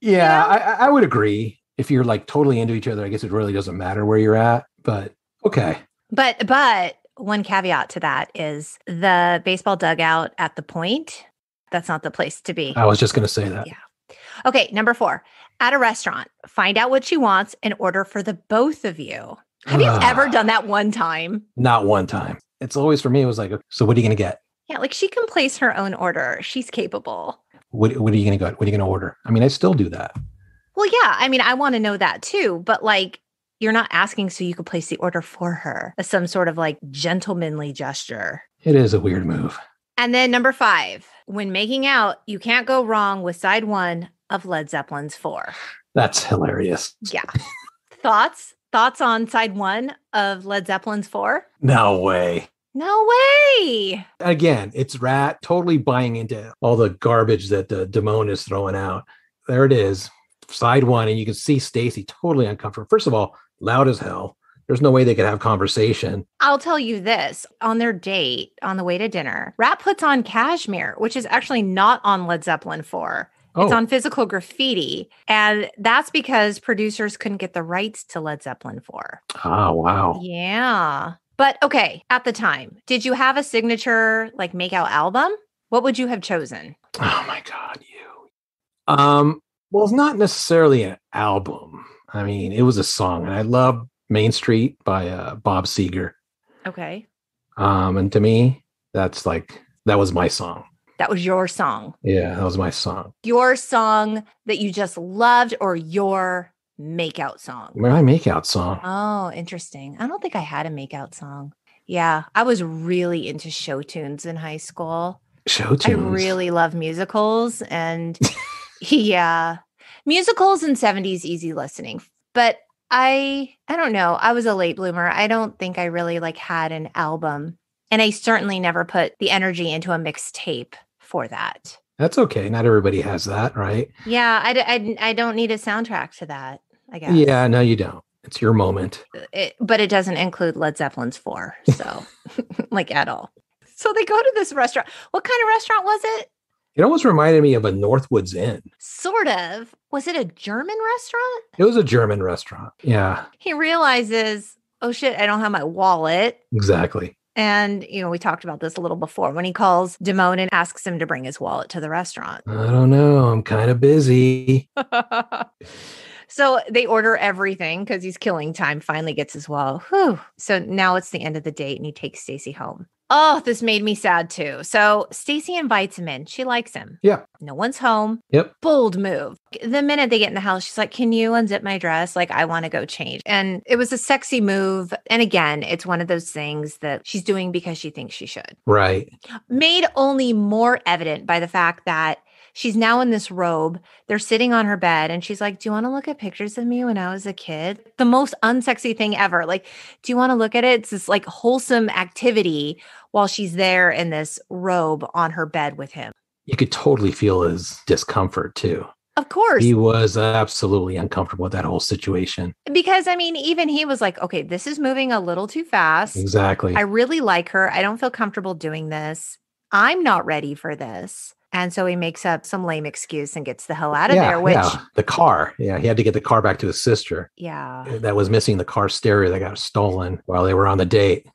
Yeah, I would agree. If you're like totally into each other, I guess it really doesn't matter where you're at. But okay. But one caveat to that is the baseball dugout at the point. That's not the place to be. I was just going to say that. Yeah. Okay, number 4. At a restaurant, find out what she wants and order for the both of you. Have you ever done that one time? Not one time. It's always for me. It was like, so what are you going to get? Yeah, like she can place her own order. She's capable. What are you going to go? What are you going to order? I mean, I still do that. Well, yeah. I mean, I want to know that too. But like, you're not asking so you could place the order for her as some sort of like gentlemanly gesture. It is a weird move. And then number 5, when making out, you can't go wrong with side 1 of Led Zeppelin's 4. That's hilarious. Yeah. Thoughts on side 1 of Led Zeppelin's 4? No way. No way. Again, it's Rat totally buying into all the garbage that Damone is throwing out. There it is. Side 1. And you can see Stacy totally uncomfortable. First of all, loud as hell. There's no way they could have conversation. I'll tell you this. On their date, on the way to dinner, Rat puts on Cashmere, which is actually not on Led Zeppelin 4. It's Oh, on Physical Graffiti. And that's because producers couldn't get the rights to Led Zeppelin 4. oh, wow. Yeah. But okay, at the time, did you have a signature like makeout album? What would you have chosen? Oh my God, you. Well, it's not necessarily an album. I mean, it was a song, and I love Main Street by Bob Seger. Okay. And to me, that was my song. That was your song. Yeah, that was my song. Your song that you just loved, or your makeout song? My makeout song. Oh, interesting. I don't think I had a makeout song. Yeah, I was really into show tunes in high school. Show tunes. I really love musicals, and yeah, musicals in 70s easy listening. But I don't know. I was a late bloomer. I don't think I really had an album, and I certainly never put the energy into a mixtape for that. That's okay. Not everybody has that, right? Yeah, I don't need a soundtrack to that, I guess. Yeah, no, you don't. It's your moment. But it doesn't include Led Zeppelin's 4, so at all. So they go to this restaurant. What kind of restaurant was it? It almost reminded me of a Northwoods Inn. Sort of. Was it a German restaurant? It was a German restaurant. Yeah. He realizes, oh shit, I don't have my wallet. Exactly. And, we talked about this a little before when he calls Damone and asks him to bring his wallet to the restaurant. I don't know. I'm kind of busy. So they order everything because he's killing time, finally gets his wallet. Whew. So now it's the end of the date and he takes Stacy home. Oh, this made me sad too. So Stacy invites him in. She likes him. Yeah. No one's home. Yep. Bold move. The minute they get in the house, she's like, can you unzip my dress? I want to go change. And it was a sexy move. And again, it's one of those things that she's doing because she thinks she should. Right. Made only more evident by the fact that she's now in this robe. They're sitting on her bed and she's like, do you want to look at pictures of me when I was a kid? The most unsexy thing ever. Do you want to look at it? It's this wholesome activity while she's there in this robe on her bed with him. You could totally feel his discomfort too. Of course. He was absolutely uncomfortable with that whole situation. Because, even he was like, okay, this is moving a little too fast. Exactly. I really like her. I don't feel comfortable doing this. I'm not ready for this. And so he makes up some lame excuse and gets the hell out of there, which... Yeah, the car. Yeah, he had to get the car back to his sister. Yeah. That was missing the car stereo that got stolen while they were on the date.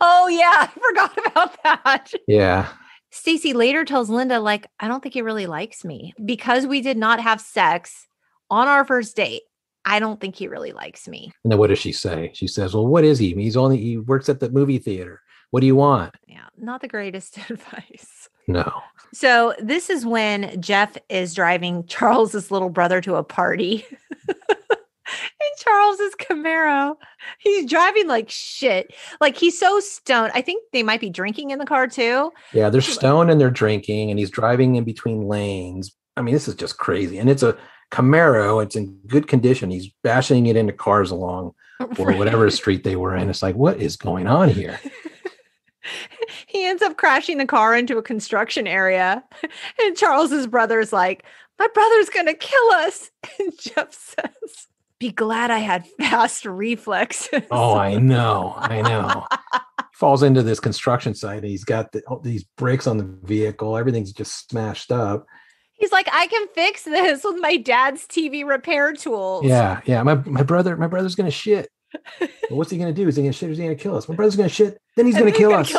Oh, yeah. I forgot about that. Yeah. Stacy later tells Linda, I don't think he really likes me. Because we did not have sex on our first date, I don't think he really likes me. And then what does she say? She says, well, what is he? He works at the movie theater. What do you want? Yeah, not the greatest advice. No. So this is when Jeff is driving Charles's little brother to a party. In Charles's Camaro. He's driving like shit. He's so stoned. I think they might be drinking in the car too. Yeah, they're stoned and they're drinking and he's driving in between lanes. This is just crazy. And it's a Camaro. It's in good condition. He's bashing it into cars along or whatever street they were in. It's what is going on here? He ends up crashing the car into a construction area. And Charles's brother's like, my brother's going to kill us. And Jeff says, be glad I had fast reflexes. Oh, I know. He falls into this construction site. And he's got these bricks on the vehicle. Everything's just smashed up. He's like, I can fix this with my dad's TV repair tools. Yeah. My brother's going to shit. Well, what's he going to do? Is he going to shit or is he going to kill us? My brother's going to shit. Then he's going to kill us.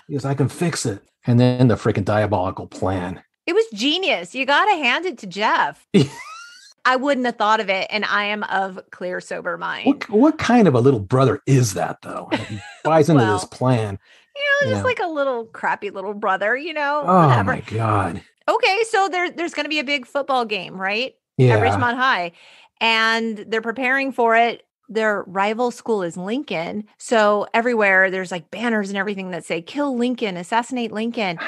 He goes, I can fix it. And then the freaking diabolical plan. It was genius. You got to hand it to Jeff. I wouldn't have thought of it. And I am of clear, sober mind. What kind of a little brother is that, though? He buys into this plan. Just a little crappy little brother, Oh, whatever. My God. Okay, so there's going to be a big football game, right? Yeah. At Ridgemont High. And they're preparing for it. Their rival school is Lincoln. So everywhere there's banners and everything that say, kill Lincoln, assassinate Lincoln.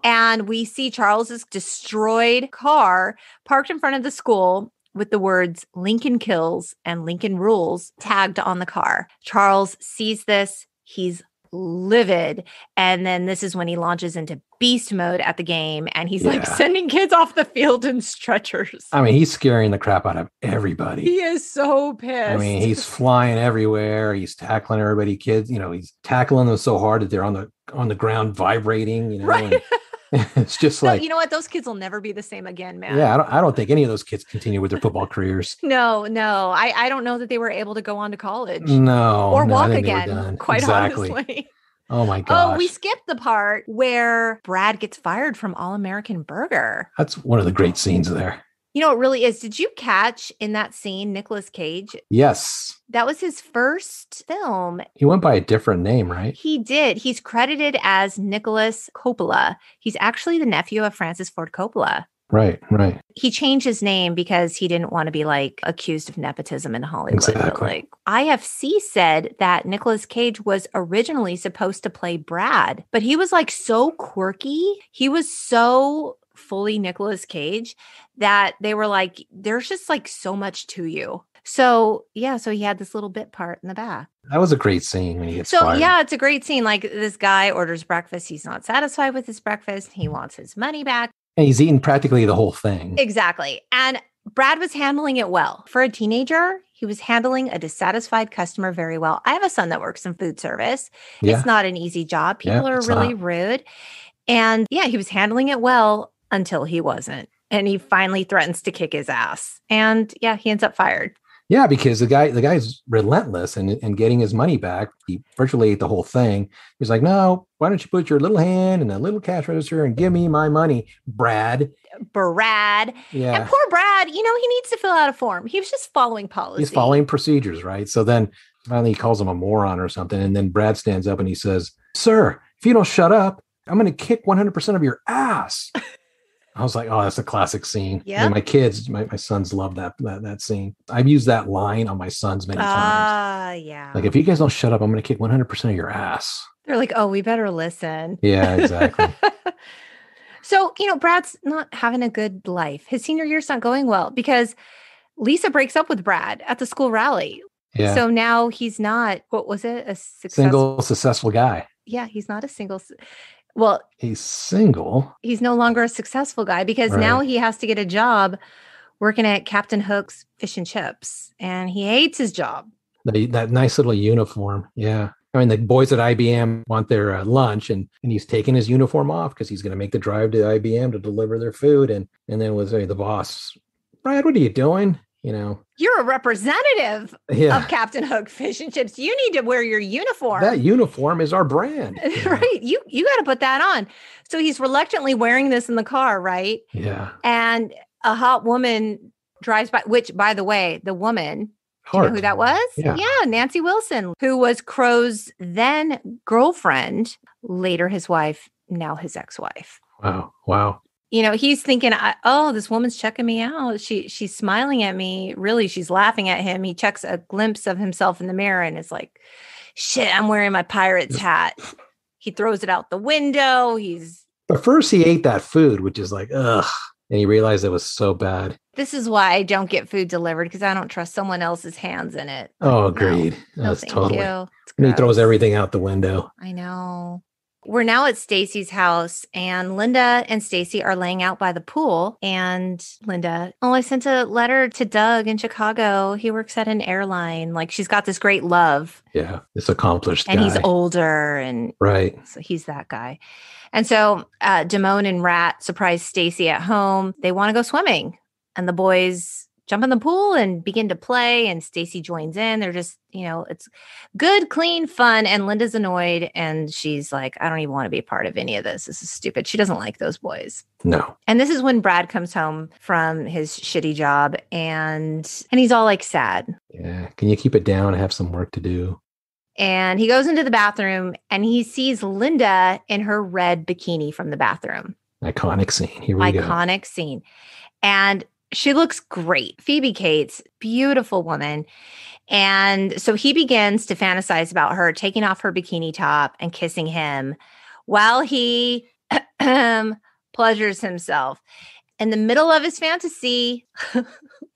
And we see Charles's destroyed car parked in front of the school with the words Lincoln kills and Lincoln rules tagged on the car. Charles sees this. He's livid. And then this is when he launches into beast mode at the game. And he's sending kids off the field in stretchers. He's scaring the crap out of everybody. He is so pissed. He's flying everywhere. He's tackling everybody. Kids, he's tackling them so hard that they're on the ground vibrating, Right. It's just So like, you know what? Those kids will never be the same again, man. yeah, I don't think any of those kids continue with their football careers. No. I don't know that they were able to go on to college No, or I walk think they were again, done. quite Exactly. honestly. Oh my Oh, we gosh. skipped the part where Brad gets fired from All American Burger. That's one of the great scenes there. You know, it really is. Did you catch in that scene Nicolas Cage? Yes. That was his first film. He went by a different name, right? He did. He's credited as Nicolas Coppola. He's actually the nephew of Francis Ford Coppola. Right. He changed his name because he didn't want to be like accused of nepotism in Hollywood. Exactly. But, like, IFC said that Nicolas Cage was originally supposed to play Brad, but he was like so quirky. He was so fully Nicolas Cage that they were like, there's just like so much to you. So yeah, so he had this little bit part in the back. That was a great scene when he gets fired. Yeah, it's a great scene. Like, this guy orders breakfast. He's not satisfied with his breakfast. He wants his money back. And he's eaten practically the whole thing. Exactly. And Brad was handling it well. For a teenager, he was handling a dissatisfied customer very well. I have a son that works in food service. Yeah. It's not an easy job. People are it's really not. rude. And yeah, he was handling it well until he wasn't. And he finally threatens to kick his ass. And yeah, he ends up fired. Yeah, because the guy's relentless in getting his money back. He virtually ate the whole thing. He's like, no, why don't you put your little hand in a little cash register and give me my money, Brad. Yeah. And poor Brad, he needs to fill out a form. He was just following policy. He's following procedures, right? So then finally he calls him a moron or something. And then Brad stands up and he says, sir, if you don't shut up, I'm going to kick 100% of your ass. I was like, oh, that's a classic scene. Yeah. My kids, my sons love that scene. I've used that line on my sons many times. Yeah. Like, if you guys don't shut up, I'm going to kick 100% of your ass. They're like, oh, we better listen. Yeah, exactly. So, Brad's not having a good life. His senior year's not going well because Lisa breaks up with Brad at the school rally. Yeah. So now he's not, what was it? A single successful guy. Yeah, he's not a single. Well, he's single. He's no longer a successful guy because now he has to get a job working at Captain Hook's Fish and Chips. And he hates his job. That nice little uniform. Yeah. I mean, the boys at IBM want their lunch and he's taking his uniform off because he's going to make the drive to IBM to deliver their food. And then was the boss, Brad, what are you doing? You're a representative of Captain Hook Fish and Chips. You need to wear your uniform. That uniform is our brand. Right. You got to put that on. So he's reluctantly wearing this in the car, right? Yeah. And a hot woman drives by, which, by the way, the woman, do you know who that was? Yeah, Nancy Wilson, who was Crowe's then girlfriend, later his wife, now his ex-wife. Wow. He's thinking, this woman's checking me out. She's smiling at me. Really, she's laughing at him. He checks a glimpse of himself in the mirror and is like, shit, I'm wearing my pirate's hat. He throws it out the window. But first he ate that food, which is like, ugh. And he realized it was so bad. This is why I don't get food delivered because I don't trust someone else's hands in it. Oh, agreed. No, That's totally. you. And he throws everything out the window. I know. We're now at Stacy's house and Linda and Stacy are laying out by the pool. And Linda, I sent a letter to Doug in Chicago. He works at an airline. Like, she's got this great love. Yeah, this accomplished guy. And he's older. And right. So he's that guy. And so Damone and Rat surprise Stacy at home. They want to go swimming. And the boys jump in the pool and begin to play. And Stacy joins in. They're just, it's good, clean, fun. And Linda's annoyed. And she's like, I don't even want to be a part of any of this. This is stupid. She doesn't like those boys. No. And this is when Brad comes home from his shitty job. And he's all like sad. Yeah. Can you keep it down? I have some work to do. And he goes into the bathroom and he sees Linda in her red bikini from the bathroom. Iconic scene. Here we go. Iconic scene. And she looks great. Phoebe Cates, beautiful woman. And so he begins to fantasize about her taking off her bikini top and kissing him while he pleasures himself. In the middle of his fantasy,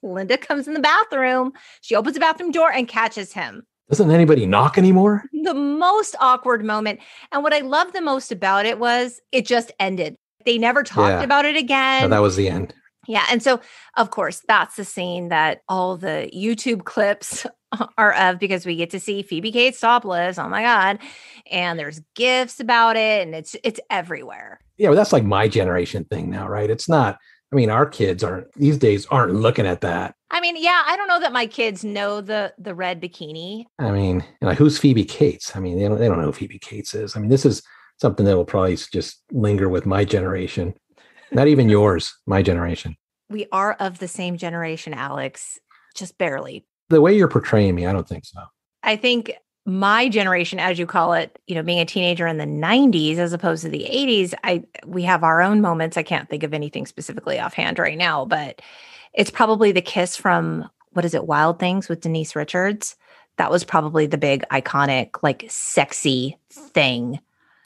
Linda comes in the bathroom. She opens the bathroom door and catches him. Doesn't anybody knock anymore? The most awkward moment. And what I loved the most about it was it just ended. They never talked about it again. No, that was the end. Yeah. And so, of course, that's the scene that all the YouTube clips are of because we get to see Phoebe Cates topless. Oh, my God. And there's GIFs about it. And it's everywhere. Yeah, but that's like my generation thing now, right? It's not, I mean, our kids aren't these days aren't looking at that. I mean, yeah, I don't know that my kids know the red bikini. I mean, who's Phoebe Cates? I mean, they don't know who Phoebe Cates is. I mean, this is something that will probably just linger with my generation. Not even yours, my generation. We are of the same generation, Alex, just barely. The way you're portraying me, I don't think so. I think my generation, as you call it, being a teenager in the 90s as opposed to the 80s, we have our own moments. I can't think of anything specifically offhand right now, but it's probably the kiss from, what is it, Wild Things with Denise Richards. That was probably the big iconic, like sexy thing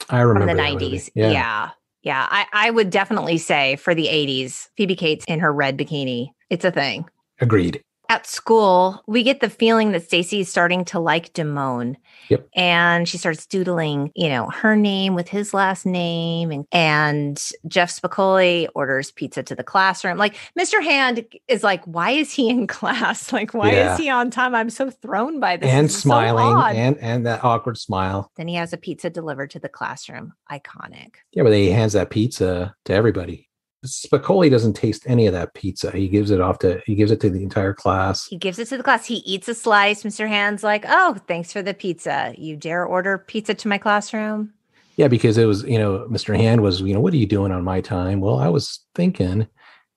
I remember from the that 90s. movie. Yeah. Yeah. I would definitely say for the 80s, Phoebe Cates in her red bikini, it's a thing. Agreed. At school, we get the feeling that Stacy is starting to like Damone. Yep. And she starts doodling, her name with his last name. And Jeff Spicoli orders pizza to the classroom. Like, Mr. Hand is like, why is he in class? Like, why is he on time? I'm so thrown by this. And this smiling so and that awkward smile. Then he has a pizza delivered to the classroom. Iconic. Yeah, but he hands that pizza to everybody. Spicoli doesn't taste any of that pizza. He gives it to the entire class. He gives it to the class. He eats a slice. Mr. Hand's like, oh, thanks for the pizza. You dare order pizza to my classroom? Yeah, because it was, Mr. Hand was, what are you doing on my time? Well, I was thinking,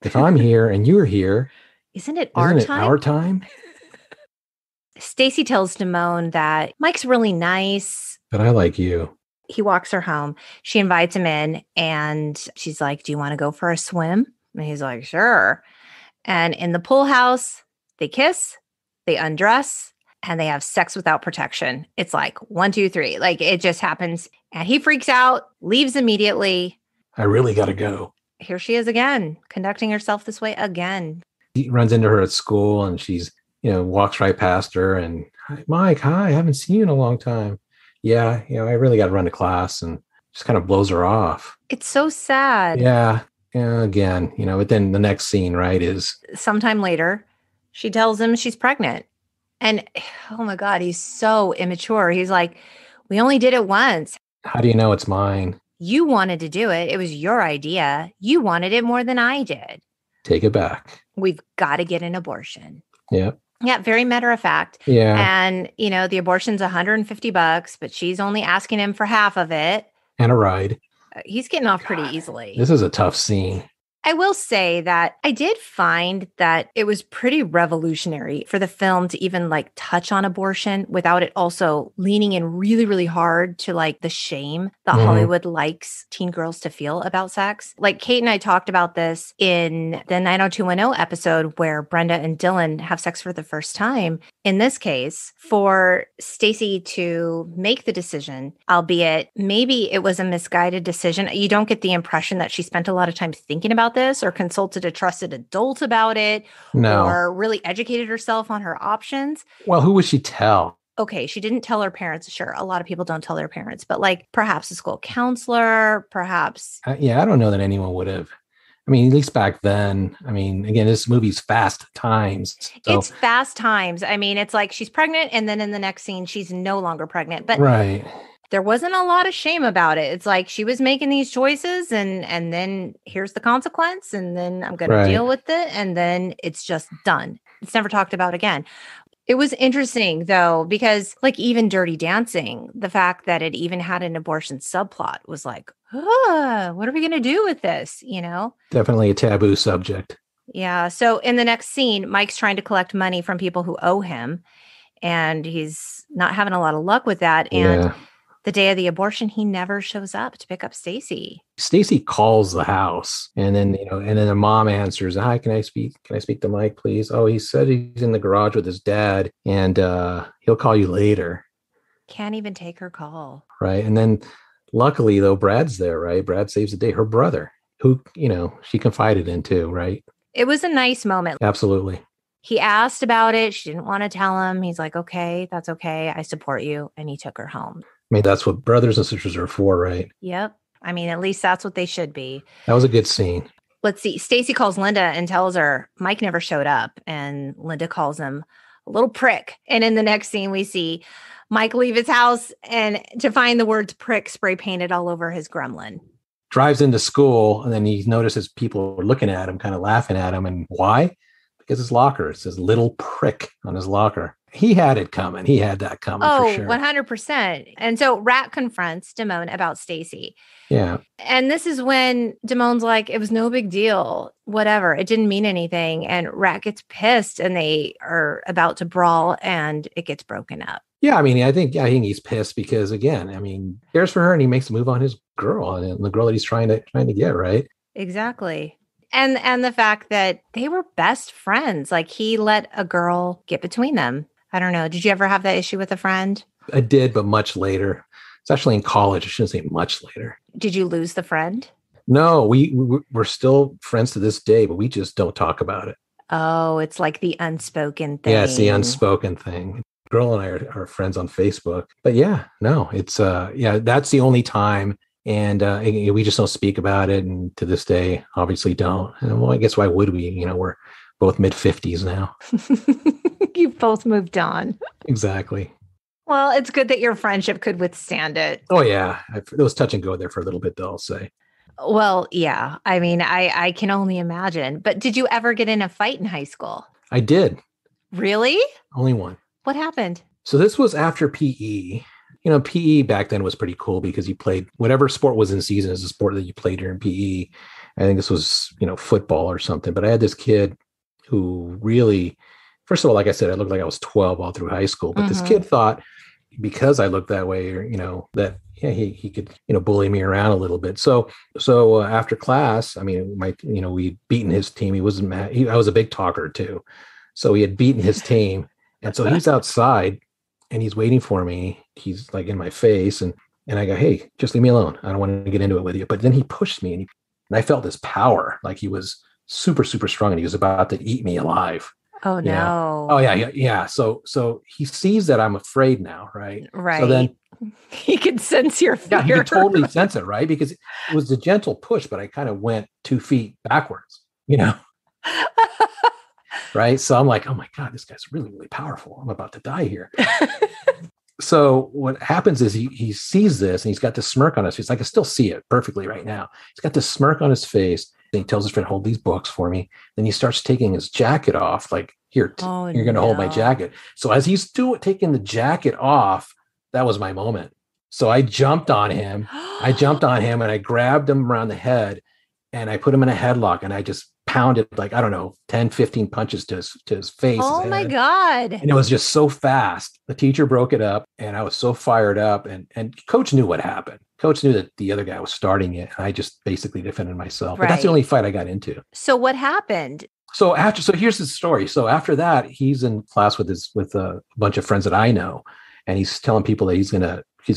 if I'm here and you're here, isn't it our time? Stacy tells Damone that Mike's really nice. But I like you. He walks her home. She invites him in and she's like, do you want to go for a swim? And he's like, sure. And in the pool house, they kiss, they undress, and they have sex without protection. It's like 1, 2, 3. Like it just happens. And he freaks out, leaves immediately. I really got to go. Here she is again, conducting herself this way again. He runs into her at school and she's, walks right past her and, Mike, hi, I haven't seen you in a long time. Yeah, I really got to run to class, and just kind of blows her off. It's so sad. Yeah, again, but then the next scene, right, is sometime later, she tells him she's pregnant. And oh my God, he's so immature. He's like, we only did it once. How do you know it's mine? You wanted to do it. It was your idea. You wanted it more than I did. Take it back. We've got to get an abortion. Yeah. Yeah, very matter of fact. Yeah. And, the abortion's $150, but she's only asking him for half of it. And a ride. He's getting off pretty easily. This is a tough scene. I will say that I did find that it was pretty revolutionary for the film to even touch on abortion without it also leaning in really, really hard to the shame that Hollywood likes teen girls to feel about sex. Like Kate and I talked about this in the 90210 episode where Brenda and Dylan have sex for the first time. In this case, for Stacy to make the decision, albeit maybe it was a misguided decision, you don't get the impression that she spent a lot of time thinking about this or consulted a trusted adult about it or really educated herself on her options. Well, who would she tell? Okay, she didn't tell her parents. Sure, a lot of people don't tell their parents, but perhaps a school counselor, perhaps. I don't know that anyone would have. I mean, at least back then. I mean, again, this movie's fast times. So. It's fast times. I mean, it's like she's pregnant and then in the next scene, she's no longer pregnant. But right. There wasn't a lot of shame about it. It's like she was making these choices and then here's the consequence and then I'm going to deal with it. And then it's just done. It's never talked about again. It was interesting, though, because even Dirty Dancing, the fact that it even had an abortion subplot was like, what are we going to do with this? Definitely a taboo subject. Yeah. So in the next scene, Mike's trying to collect money from people who owe him, and he's not having a lot of luck with that. And the day of the abortion, he never shows up to pick up Stacy. Stacy calls the house, and then the mom answers, "Hi, can I speak to Mike, please?" "Oh, he said he's in the garage with his dad, and he'll call you later." Can't even take her call. Right, and then luckily though, Brad's there. Right, Brad saves the day. Her brother, who she confided in too. Right. It was a nice moment. Absolutely. He asked about it. She didn't want to tell him. He's like, "Okay, that's okay. I support you," and he took her home. I mean, that's what brothers and sisters are for, right? Yep. I mean, at least that's what they should be. That was a good scene. Let's see. Stacy calls Linda and tells her Mike never showed up. And Linda calls him a little prick. And in the next scene, we see Mike leave his house and to find the words prick spray painted all over his gremlin. drives into school, and then he notices people are looking at him, kind of laughing at him. And why? Because his locker, it says little prick on his locker. He had it coming. He had that coming for sure. 100%. And so Rat confronts Damone about Stacy. Yeah. And this is when Damone's like, it was no big deal, whatever. It didn't mean anything. And Rat gets pissed and they are about to brawl and it gets broken up. Yeah, I mean, I think he's pissed because, again, I mean, he cares for her and he makes a move on his girl and the girl that he's trying to get, right? Exactly. And the fact that they were best friends, like he let a girl get between them. I don't know. Did you ever have that issue with a friend? I did, but much later. It's actually in college. I shouldn't say much later. Did you lose the friend? No, we're still friends to this day, but we just don't talk about it. Oh, it's like the unspoken thing. Yeah, it's the unspoken thing. Girl and I are friends on Facebook. But yeah, no, it's that's the only time. And we just don't speak about it. And to this day, obviously don't. And well, I guess why would we? You know, we're both mid-50s now. You've both moved on. Exactly. Well, it's good that your friendship could withstand it. Oh, yeah. It was touch and go there for a little bit, though, I'll say. Well, yeah. I mean, I can only imagine. But did you ever get in a fight in high school? I did. Really? Only one. What happened? So this was after PE. You know, PE back then was pretty cool because you played whatever sport was in season is the sport that you played during PE. I think this was, football or something. But I had this kid who really, first of all, like I said, I looked like I was 12 all through high school. But this kid thought because I looked that way, or, that he could, bully me around a little bit. So after class, I mean, we'd beaten his team. He wasn't mad. I was a big talker too. So he had beaten his team. And so he's outside and he's waiting for me. He's like in my face. And I go, hey, just leave me alone. I don't want to get into it with you. But then he pushed me and I felt this power, like he was super, super strong and he was about to eat me alive. Oh, no. Oh, yeah. So he sees that I'm afraid now, right? Right. So then he could sense your fear. Yeah, he could totally sense it, right? Because it was a gentle push, but I kind of went 2 feet backwards, right? So I'm like, oh my God, this guy's really, really powerful. I'm about to die here. So what happens is he sees this and he's got this smirk on his face. I can still see it perfectly right now. He's got this smirk on his face. And he tells his friend, hold these books for me. Then he starts taking his jacket off. Like, here, you're going to hold my jacket. So as he's taking the jacket off, that was my moment. So I jumped on him. And I grabbed him around the head and I put him in a headlock and I just pounded 10, 15 punches to his face. Oh my God. And it was just so fast. The teacher broke it up and I was so fired up and coach knew what happened. Coach knew that the other guy was starting it. And I just basically defended myself. But that's the only fight I got into. So what happened? So here's the story. So after that, he's in class with a bunch of friends that I know. And he's telling people that he's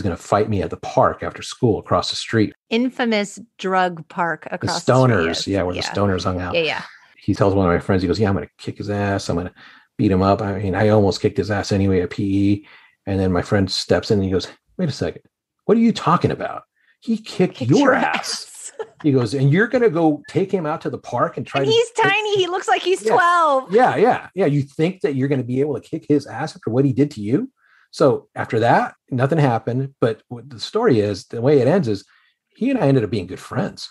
gonna fight me at the park after school across the street. Infamous drug park across the stoners, the street. where the stoners hung out. Yeah. He tells one of my friends, he goes, yeah, I'm gonna kick his ass. I'm gonna beat him up. I mean, I almost kicked his ass anyway at PE. And then my friend steps in and he goes, wait a second. What are you talking about? He kicked your ass. He goes, and you're gonna go take him out to the park and try to. He's tiny. He looks like he's 12. Yeah. You think that you're gonna be able to kick his ass after what he did to you? So after that, nothing happened. But what the story is, the way it ends is he and I ended up being good friends.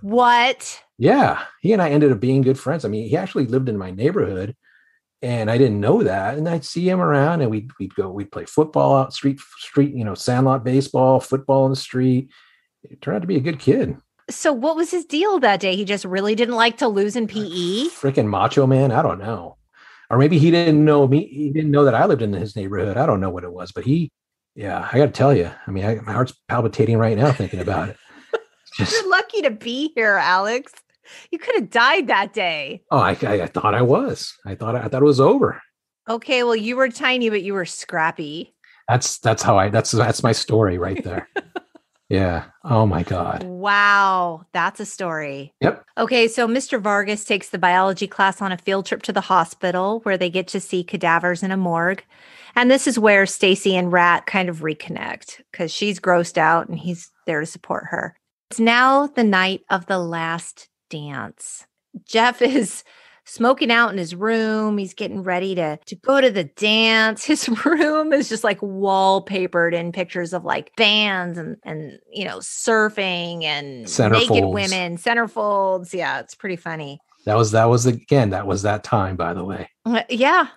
What? Yeah. He and I ended up being good friends. I mean, he actually lived in my neighborhood and I didn't know that. And I'd see him around and we'd play football out street, sandlot baseball, football in the street. It turned out to be a good kid. So what was his deal that day? He just really didn't like to lose in PE? Freaking macho man. I don't know. Or maybe he didn't know me. He didn't know that I lived in his neighborhood. I don't know what it was, but I got to tell you, I mean, my heart's palpitating right now thinking about it. You're lucky to be here, Alex. You could have died that day. Oh, I thought I was. I thought it was over. Okay, well, you were tiny, but you were scrappy. That's my story right there. Yeah. Oh my God. Wow. That's a story. Yep. Okay. So Mr. Vargas takes the biology class on a field trip to the hospital where they get to see cadavers in a morgue. And this is where Stacy and Rat kind of reconnect because she's grossed out and he's there to support her. It's now the night of the last dance. Jeff is smoking out in his room. He's getting ready to go to the dance. His room is just like wallpapered in pictures of like bands and surfing and naked women, centerfolds. Yeah, it's pretty funny. That was that time, by the way. Yeah.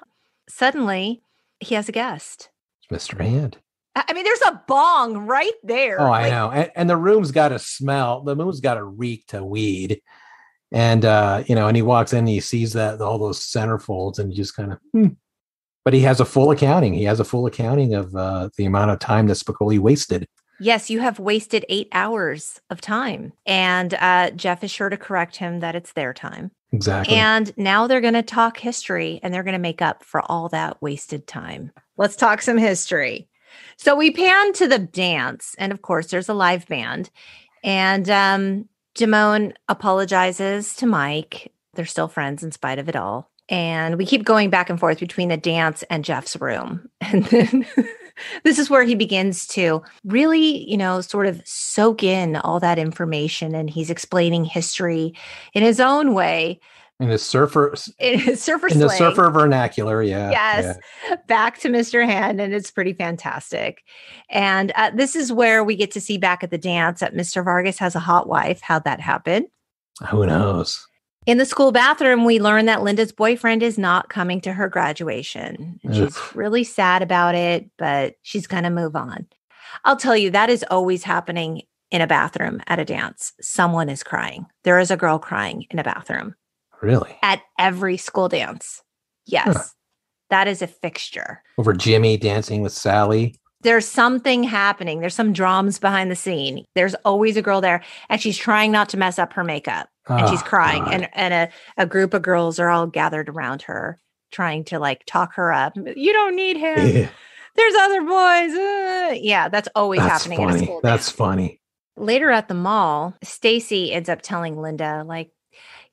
Suddenly, he has a guest. It's Mr. Hand. I mean, there's a bong right there. Oh, I know. And the room's got a smell. The room's got a reek to weed. And, and he walks in and he sees all those centerfolds and he just kind of, But he has a full accounting. He has a full accounting of the amount of time that Spicoli wasted. Yes, you have wasted 8 hours of time. And Jeff is sure to correct him that it's their time. Exactly. And now they're going to talk history and they're going to make up for all that wasted time. Let's talk some history. So we pan to the dance. And of course, there's a live band. And Damone apologizes to Mike. They're still friends in spite of it all. And we keep going back and forth between the dance and Jeff's room. And then this is where he begins to really, sort of soak in all that information. And he's explaining history in his own way. In the surfer vernacular, yeah. Yes, yeah. Back to Mr. Hand, and it's pretty fantastic. And this is where we get to see back at the dance that Mr. Vargas has a hot wife. How'd that happen? Who knows? In the school bathroom, we learn that Linda's boyfriend is not coming to her graduation. And she's really sad about it, but she's going to move on. I'll tell you, that is always happening in a bathroom at a dance. Someone is crying. There is a girl crying in a bathroom. Really? At every school dance. Yes. That is a fixture. Over Jimmy dancing with Sally. There's something happening. There's some drums behind the scene. There's always a girl there, and she's trying not to mess up her makeup. And she's crying. God. And a group of girls are all gathered around her, trying to like talk her up. You don't need him. Yeah. There's other boys. Yeah, that's always happening funny. At a school dance. That's funny. Later at the mall, Stacy ends up telling Linda, like,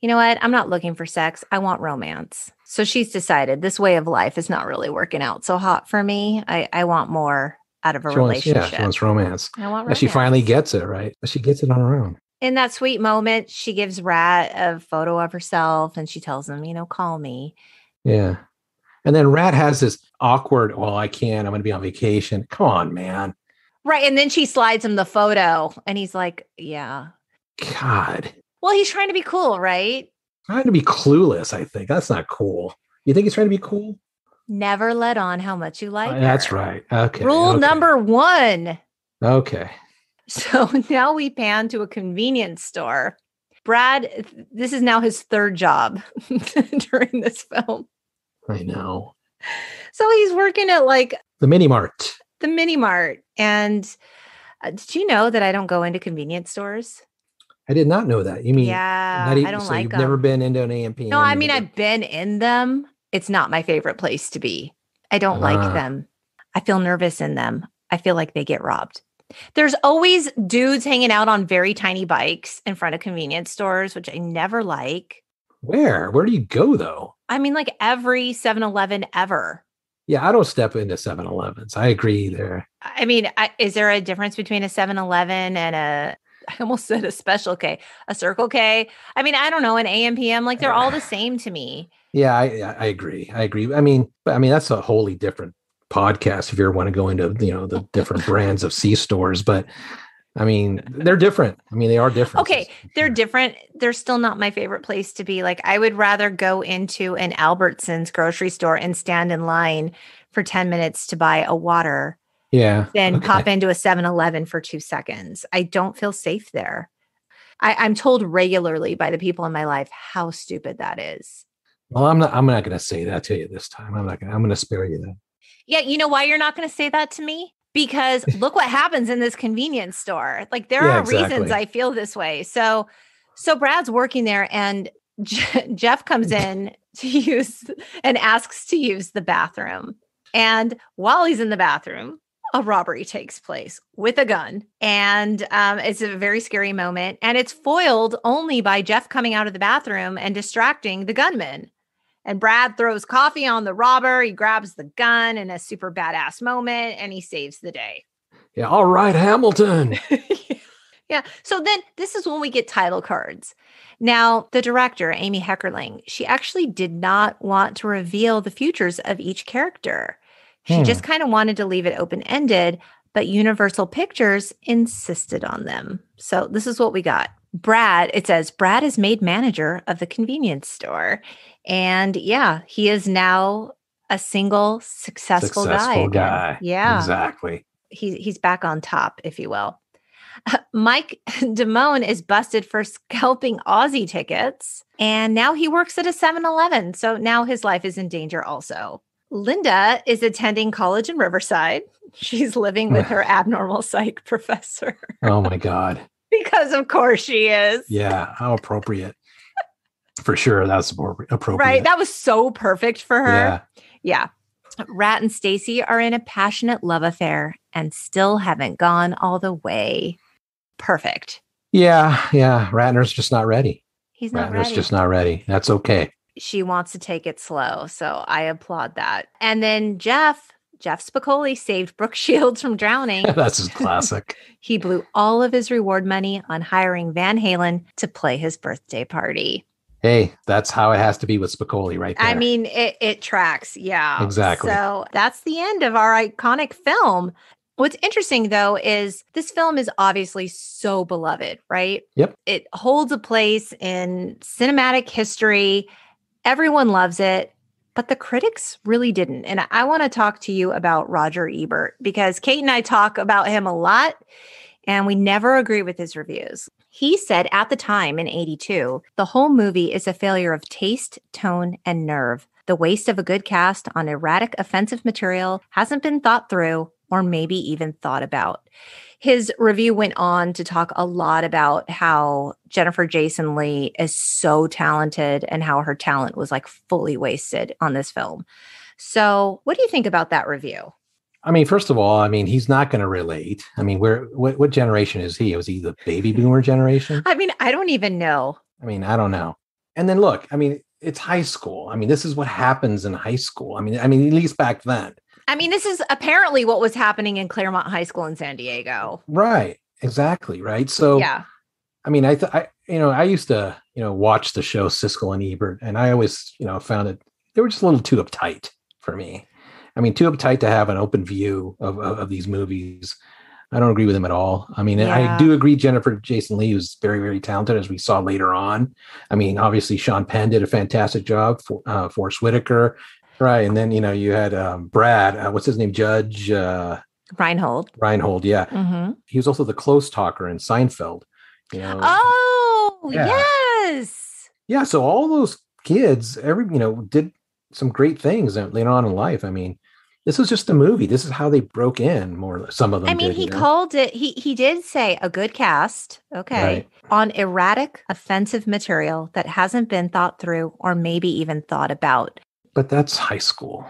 you know what? I'm not looking for sex. I want romance. So she's decided this way of life is not really working out so hot for me. I want more out of a relationship. She wants romance. I want romance. And she finally gets it, right? She gets it on her own. In that sweet moment, she gives Rat a photo of herself and she tells him, call me. Yeah. And then Rat has this awkward, well, I can't. I'm going to be on vacation. Come on, man. Right. And then she slides him the photo and he's like, yeah. God. Well, he's trying to be cool, right? Trying to be clueless, I think. That's not cool. You think he's trying to be cool? Never let on how much you like her. That's right. Okay. Rule number 1. Okay. So now we pan to a convenience store. Brad, this is now his 3rd job during this film. I know. So he's working at like the mini mart. And did you know that I don't go into convenience stores? I did not know that. You mean, I don't like you've them. Never been into an A&P? No, I mean, I've been in them. It's not my favorite place to be. I don't like them. I feel nervous in them. I feel like they get robbed. There's always dudes hanging out on very tiny bikes in front of convenience stores, which I never like. Where do you go though? I mean, like every 7-Eleven ever. Yeah, I don't step into 7-Elevens. I agree there. I mean, is there a difference between a 7-Eleven and I almost said a Special K, a Circle K? I mean, I don't know, an AM/PM. Like they're all the same to me. Yeah, I agree. I mean, that's a wholly different podcast if you ever want to go into, the different brands of C-stores. But I mean, they're different. I mean, they are different. Okay, they're different. They're still not my favorite place to be. Like, I would rather go into an Albertsons grocery store and stand in line for 10 minutes to buy a water. Yeah. Than pop into a 7-Eleven for 2 seconds. I don't feel safe there. I'm told regularly by the people in my life how stupid that is. Well, I'm not going to say that to you this time. I'm going to spare you that. Yeah. You know why you're not going to say that to me? Because look what happens in this convenience store. Like there are reasons I feel this way. So Brad's working there and Jeff comes in to use and asks to use the bathroom. And while he's in the bathroom, a robbery takes place with a gun. And it's a very scary moment. And it's foiled only by Jeff coming out of the bathroom and distracting the gunman. And Brad throws coffee on the robber. He grabs the gun in a super badass moment and he saves the day. Yeah. All right, Hamilton. Yeah. So then this is when we get title cards. Now, the director, Amy Heckerling, she actually did not want to reveal the futures of each character. She just kind of wanted to leave it open-ended, but Universal Pictures insisted on them. So this is what we got. Brad, it says, Brad is made manager of the convenience store. And yeah, he is now a single, successful guy again. Yeah. Exactly. He's back on top, if you will. Mike Damone is busted for scalping Aussie tickets, and now he works at a 7-Eleven. So now his life is in danger also. Linda is attending college in Riverside. She's living with her abnormal psych professor. Oh, my God. Because of course she is. Yeah, how appropriate. For sure, that's appropriate. Right, that was so perfect for her. Yeah. Rat and Stacy are in a passionate love affair and still haven't gone all the way. Perfect. Yeah. Ratner's just not ready. He's not Ratner's ready. just not ready. That's okay. She wants to take it slow, so I applaud that. And then Jeff Spicoli saved Brooke Shields from drowning. That's his classic. He blew all of his reward money on hiring Van Halen to play his birthday party. Hey, that's how it has to be with Spicoli right there. I mean, it tracks. Yeah. Exactly. So that's the end of our iconic film. What's interesting, though, is this film is obviously so beloved, right? Yep. It holds a place in cinematic history. Everyone loves it, but the critics really didn't. And I want to talk to you about Roger Ebert because Kate and I talk about him a lot, and we never agree with his reviews. He said at the time in 82, the whole movie is a failure of taste, tone, and nerve. The waste of a good cast on erratic, offensive material hasn't been thought through or maybe even thought about. His review went on to talk a lot about how Jennifer Jason Leigh is so talented and how her talent was like fully wasted on this film. So what do you think about that review? I mean, first of all, he's not going to relate. I mean, what generation is he? Was he the baby boomer generation? I mean, I don't even know. I don't know. And then look, it's high school. This is what happens in high school. At least back then. This is apparently what was happening in Claremont High School in San Diego. Right. Exactly. Right. So, yeah. I used to, watch the show Siskel and Ebert, and I always, found it, they were just a little too uptight for me. Too uptight to have an open view of these movies. I don't agree with him at all. I do agree Jennifer Jason Leigh was very, very talented, as we saw later on. Obviously Sean Penn did a fantastic job for Forrest Whitaker. Right. And then, you had Brad, what's his name? Judge Reinhold. Yeah. Mm-hmm. He was also the close talker in Seinfeld. Oh, yeah. Yes. Yeah. So all those kids, did some great things later on in life. This was just a movie. This is how they broke in more. Some of them he called it, he did say a good cast. Okay. Right. On erratic, offensive material that hasn't been thought through or maybe even thought about. But that's high school.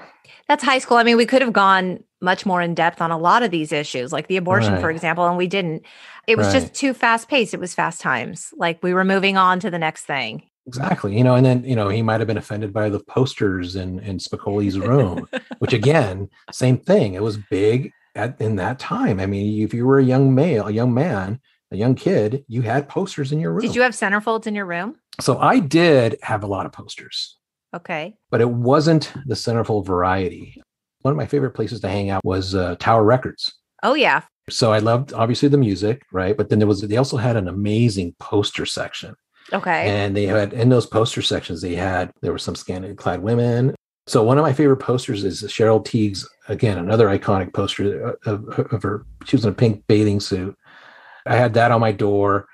That's high school. We could have gone much more in depth on a lot of these issues, like the abortion, for example, and we didn't. It was just too fast paced. It was fast times. Like we were moving on to the next thing. Exactly. And then, he might have been offended by the posters in Spicoli's room, which again, same thing. It was big in that time. If you were a young man, a young kid, you had posters in your room. Did you have centerfolds in your room? So I did have a lot of posters. Okay. But it wasn't the centerfold variety. One of my favorite places to hang out was Tower Records. Oh, yeah. So I loved, obviously, the music, right? But then they also had an amazing poster section. Okay. And they had, in those poster sections, there were some scantily clad women. So one of my favorite posters is Cheryl Teague's, again, another iconic poster of her. She was in a pink bathing suit. I had that on my door.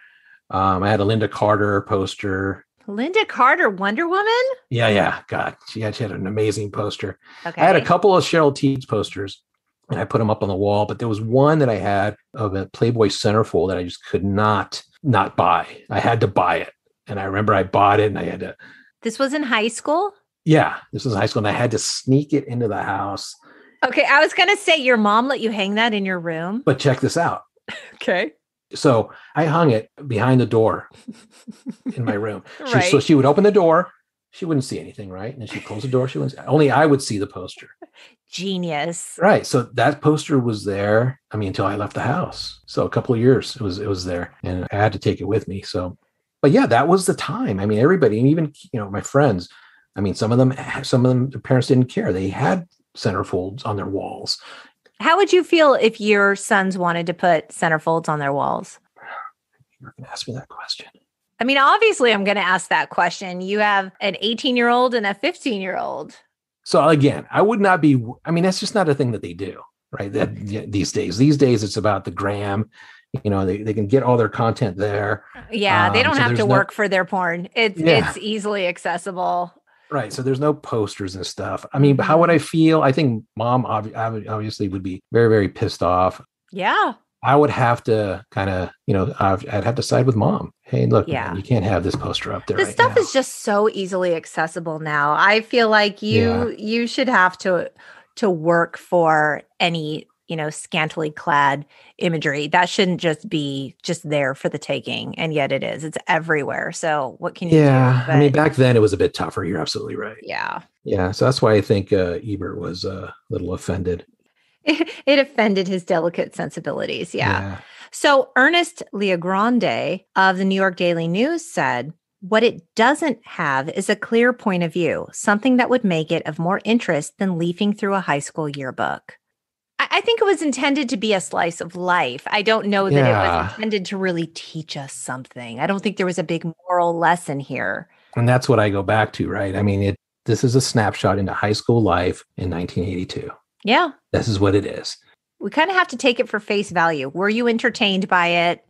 I had a Linda Carter poster. Linda Carter, Wonder Woman? Yeah. God, she had an amazing poster. Okay. I had a couple of Cheryl Teague's posters, and I put them up on the wall. But there was one that I had of a Playboy centerfold that I just could not buy. I had to buy it. And I remember I bought it, and I had to. This was in high school? Yeah, this was high school, and I had to sneak it into the house. Okay, I was going to say your mom let you hang that in your room. But check this out. Okay. So I hung it behind the door in my room. Right. So she would open the door, she wouldn't see anything, right? And then she closed the door. She wouldn't see, only I would see the poster. Genius. Right. So that poster was there. I mean, until I left the house. So a couple of years it was there, and I had to take it with me. So, but yeah, that was the time. I mean, everybody, and even, my friends, I mean, some of them, their parents didn't care. They had centerfolds on their walls. How would you feel if your sons wanted to put centerfolds on their walls? You're going to ask me that question. I mean, obviously, I'm going to ask that question. You have an 18-year-old and a 15-year-old. So again, I would not be, I mean, that's just not a thing that they do, right? These days, it's about the gram. They can get all their content there. Yeah, they don't have to work for their porn. It's easily accessible. Right. So there's no posters and stuff. I mean, how would I feel? I think mom obviously would be very, very pissed off. Yeah. I would have to kind of, I'd have to side with mom. Hey, look, man, you can't have this poster up there. This stuff is just so easily accessible now. I feel like you should have to work for any, scantily clad imagery. That shouldn't just be there for the taking. And yet it is. It's everywhere. So what can you do? I mean, back then it was a bit tougher. You're absolutely right. Yeah. Yeah. So that's why I think Ebert was a little offended. It offended his delicate sensibilities. Yeah. So Ernest Leogrande of the New York Daily News said, "What it doesn't have is a clear point of view, something that would make it of more interest than leafing through a high school yearbook." I think it was intended to be a slice of life. I don't know that it was intended to really teach us something. I don't think there was a big moral lesson here. And that's what I go back to, right? I mean, this is a snapshot into high school life in 1982. Yeah. This is what it is. We kind of have to take it for face value. Were you entertained by it?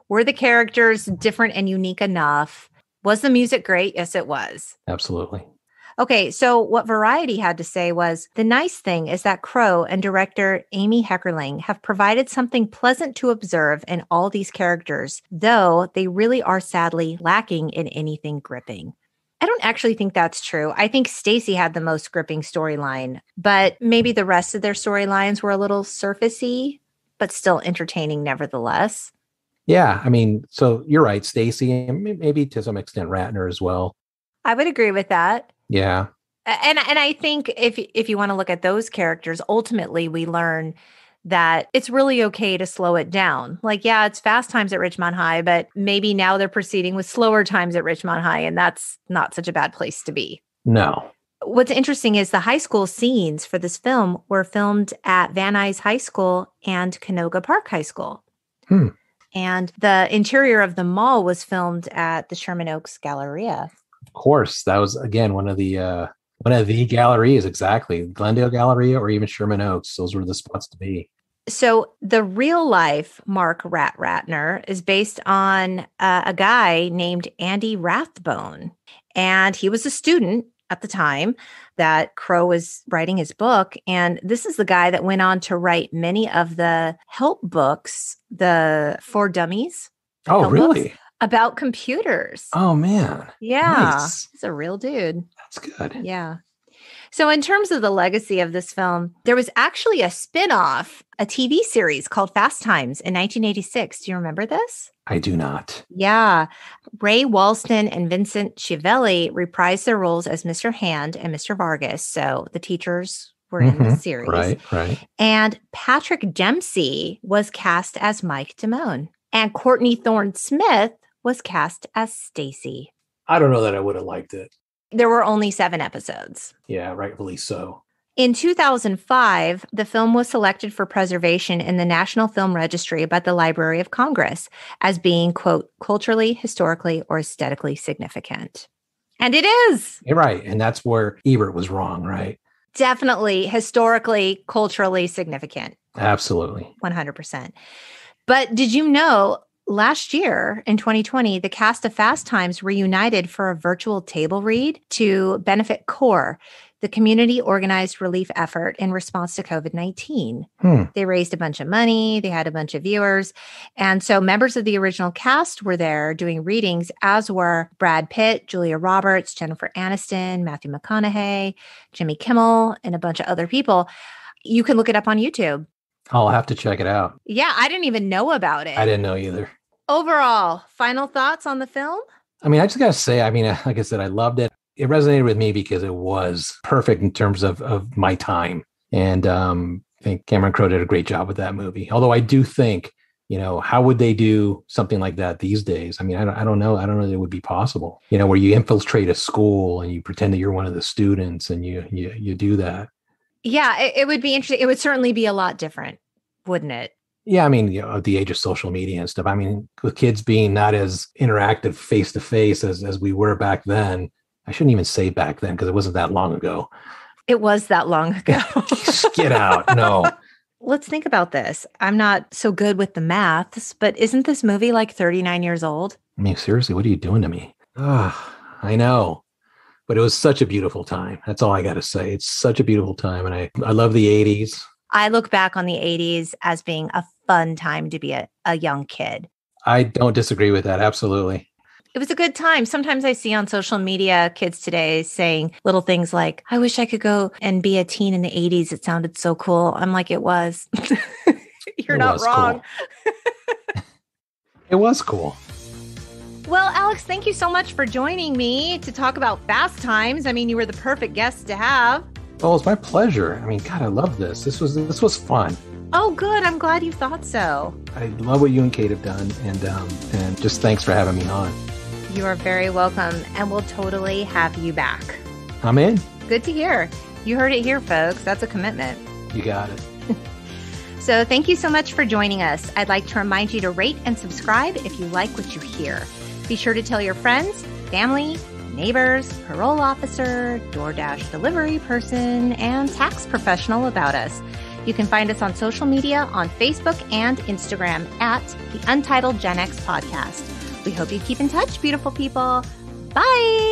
Were the characters different and unique enough? Was the music great? Yes, it was. Absolutely. Okay, so what Variety had to say was, "The nice thing is that Crowe and director Amy Heckerling have provided something pleasant to observe in all these characters, though they really are sadly lacking in anything gripping." I don't actually think that's true. I think Stacy had the most gripping storyline, but maybe the rest of their storylines were a little surfacey, but still entertaining nevertheless. Yeah, I mean, so you're right, Stacy, and maybe to some extent Ratner as well. I would agree with that. Yeah. And I think if you want to look at those characters, ultimately we learn that it's really okay to slow it down. Like, yeah, it's fast times at Ridgemont High, but maybe now they're proceeding with slower times at Ridgemont High, and that's not such a bad place to be. No. What's interesting is the high school scenes for this film were filmed at Van Nuys High School and Canoga Park High School. And the interior of the mall was filmed at the Sherman Oaks Galleria. Of course, that was, again, one of the galleries, exactly. Glendale Galleria or even Sherman Oaks. Those were the spots to be. So the real life Mark Ratner is based on a guy named Andy Rathbone. And he was a student at the time that Crowe was writing his book. And this is the guy that went on to write many of the help books, the For Dummies. Oh, really? About computers. Oh, man. Yeah. Nice. He's a real dude. That's good. Yeah. So in terms of the legacy of this film, there was actually a spin-off, a TV series called Fast Times in 1986. Do you remember this? I do not. Yeah. Ray Walston and Vincent Schiavelli reprised their roles as Mr. Hand and Mr. Vargas. So the teachers were in the series. Right. And Patrick Dempsey was cast as Mike Damone. And Courtney Thorne Smith was cast as Stacy. I don't know that I would have liked it. There were only 7 episodes. Yeah, rightfully so. In 2005, the film was selected for preservation in the National Film Registry by the Library of Congress as being, quote, culturally, historically, or aesthetically significant. And it is. You're right. And that's where Ebert was wrong, right? Definitely historically, culturally significant. Absolutely. 100%. But did you know last year in 2020, the cast of Fast Times reunited for a virtual table read to benefit CORE, the community organized relief effort in response to COVID-19. They raised a bunch of money. They had a bunch of viewers. And so members of the original cast were there doing readings, as were Brad Pitt, Julia Roberts, Jennifer Aniston, Matthew McConaughey, Jimmy Kimmel, and a bunch of other people. You can look it up on YouTube. I'll have to check it out. Yeah, I didn't even know about it. I didn't know either. Overall, final thoughts on the film? I mean, I just got to say, I mean, like I said, I loved it. it resonated with me because it was perfect in terms of my time. And I think Cameron Crowe did a great job with that movie. Although I do think, how would they do something like that these days? I mean, I don't know. I don't know that it would be possible, where you infiltrate a school and you pretend that you're one of the students and you do that. Yeah, it would be interesting. It would certainly be a lot different, wouldn't it? Yeah, I mean, at the age of social media and stuff. I mean, with kids being not as interactive face to face as we were back then. I shouldn't even say back then because it wasn't that long ago. It was that long ago. Get out. No. Let's think about this. I'm not so good with the maths, but isn't this movie like 39 years old? I mean, seriously, what are you doing to me? I know. But it was such a beautiful time. That's all I got to say. It's such a beautiful time. And I love the 80s. I look back on the 80s as being a fun time to be a young kid. I don't disagree with that. Absolutely. It was a good time. Sometimes I see on social media kids today saying little things like, I wish I could go and be a teen in the 80s. It sounded so cool. I'm like, it was. You're not wrong. Cool. It was cool. Well, Alex, thank you so much for joining me to talk about Fast Times. I mean, you were the perfect guest to have. Oh, it's my pleasure. I mean, God, I love this. This was fun. Oh, good. I'm glad you thought so. I love what you and Kate have done. And just thanks for having me on. You are very welcome. And we'll totally have you back. I'm in. Good to hear. You heard it here, folks. That's a commitment. You got it. So thank you so much for joining us. I'd like to remind you to rate and subscribe if you like what you hear. Be sure to tell your friends, family, neighbors, parole officer, DoorDash delivery person, and tax professional about us. You can find us on social media on Facebook and Instagram at the Untitled Gen X Podcast. We hope you keep in touch, beautiful people. Bye.